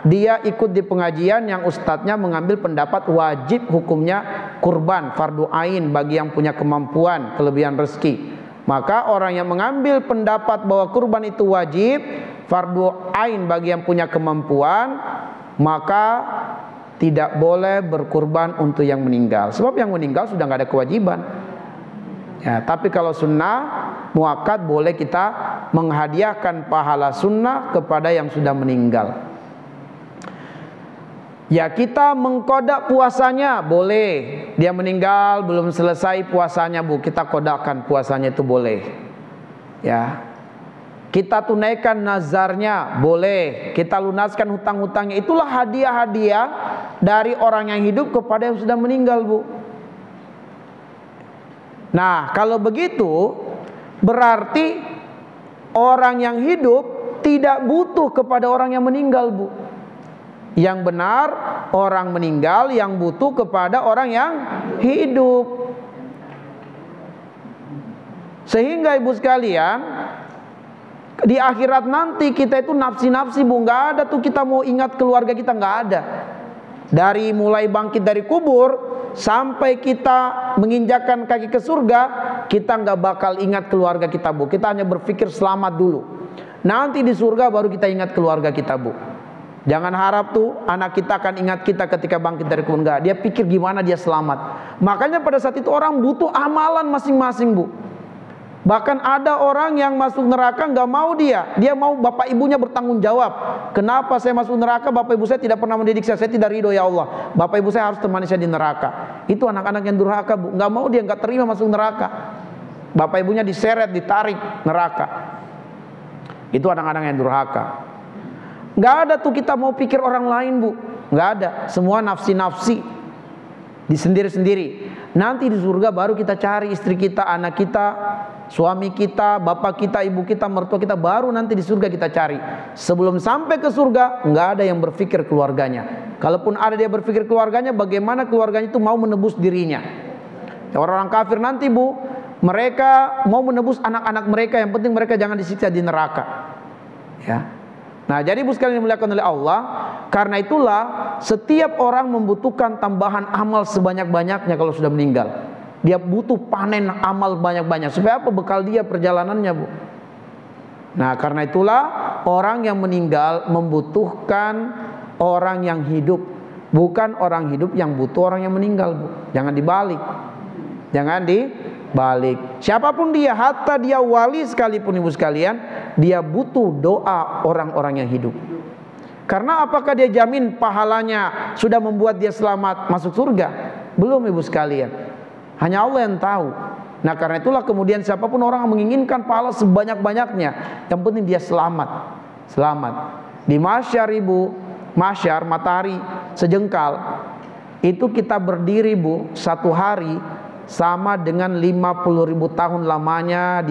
dia ikut di pengajian yang ustadznya mengambil pendapat wajib hukumnya kurban, fardu ain bagi yang punya kemampuan, kelebihan rezeki. Maka orang yang mengambil pendapat bahwa kurban itu wajib, fardu ain bagi yang punya kemampuan, maka tidak boleh berkurban untuk yang meninggal. Sebab yang meninggal sudah nggak ada kewajiban. Ya, tapi kalau sunnah muakkad boleh kita menghadiahkan pahala sunnah kepada yang sudah meninggal. Ya, kita mengkodak puasanya boleh. Dia meninggal belum selesai puasanya Bu, kita kodakan puasanya itu boleh. Ya. Kita tunaikan nazarnya boleh. Kita lunaskan hutang-hutangnya. Itulah hadiah-hadiah dari orang yang hidup kepada yang sudah meninggal Bu. Nah, kalau begitu berarti orang yang hidup tidak butuh kepada orang yang meninggal Bu. Yang benar orang meninggal yang butuh kepada orang yang hidup. Sehingga Ibu sekalian, di akhirat nanti kita itu nafsi-nafsi Bu, nggak ada tuh kita mau ingat keluarga kita, nggak ada. Dari mulai bangkit dari kubur sampai kita menginjakkan kaki ke surga, kita nggak bakal ingat keluarga kita Bu. Kita hanya berpikir selamat dulu. Nanti di surga baru kita ingat keluarga kita Bu. Jangan harap tuh anak kita akan ingat kita ketika bangkit dari kubur. Enggak, dia pikir gimana dia selamat. Makanya pada saat itu orang butuh amalan masing-masing Bu. Bahkan ada orang yang masuk neraka nggak mau dia mau bapak ibunya bertanggung jawab. Kenapa saya masuk neraka? Bapak ibu saya tidak pernah mendidik saya tidak ridho ya Allah. Bapak ibu saya harus temani saya di neraka. Itu anak-anak yang durhaka Bu, nggak mau dia, nggak terima masuk neraka. Bapak ibunya diseret, ditarik neraka. Itu anak-anak yang durhaka. Nggak ada tuh kita mau pikir orang lain Bu, nggak ada. Semua nafsi-nafsi di sendiri-sendiri. Nanti di surga baru kita cari istri kita, anak kita, suami kita, bapak kita, ibu kita, mertua kita, baru nanti di surga kita cari. Sebelum sampai ke surga nggak ada yang berpikir keluarganya. Kalaupun ada dia berpikir keluarganya, bagaimana keluarganya itu mau menebus dirinya. Orang-orang kafir nanti Bu, mereka mau menebus anak-anak mereka, yang penting mereka jangan disiksa di neraka. Ya. Nah, jadi Ibu sekalian dimuliakan oleh Allah, karena itulah setiap orang membutuhkan tambahan amal sebanyak-banyaknya kalau sudah meninggal. Dia butuh panen amal banyak-banyak. Supaya apa? Bekal dia perjalanannya Bu. Nah, karena itulah orang yang meninggal membutuhkan orang yang hidup, bukan orang hidup yang butuh orang yang meninggal Bu. Jangan dibalik. Jangan dibalik. Siapapun dia, hatta dia wali sekalipun Ibu sekalian, dia butuh doa orang-orang yang hidup. Karena apakah dia jamin pahalanya sudah membuat dia selamat masuk surga? Belum Ibu sekalian. Hanya Allah yang tahu. Nah, karena itulah kemudian siapapun orang yang menginginkan pahala sebanyak-banyaknya, yang penting dia selamat. Selamat. Di mahsyar Ibu, mahsyar matahari sejengkal, itu kita berdiri Bu, satu hari sama dengan 50.000 tahun lamanya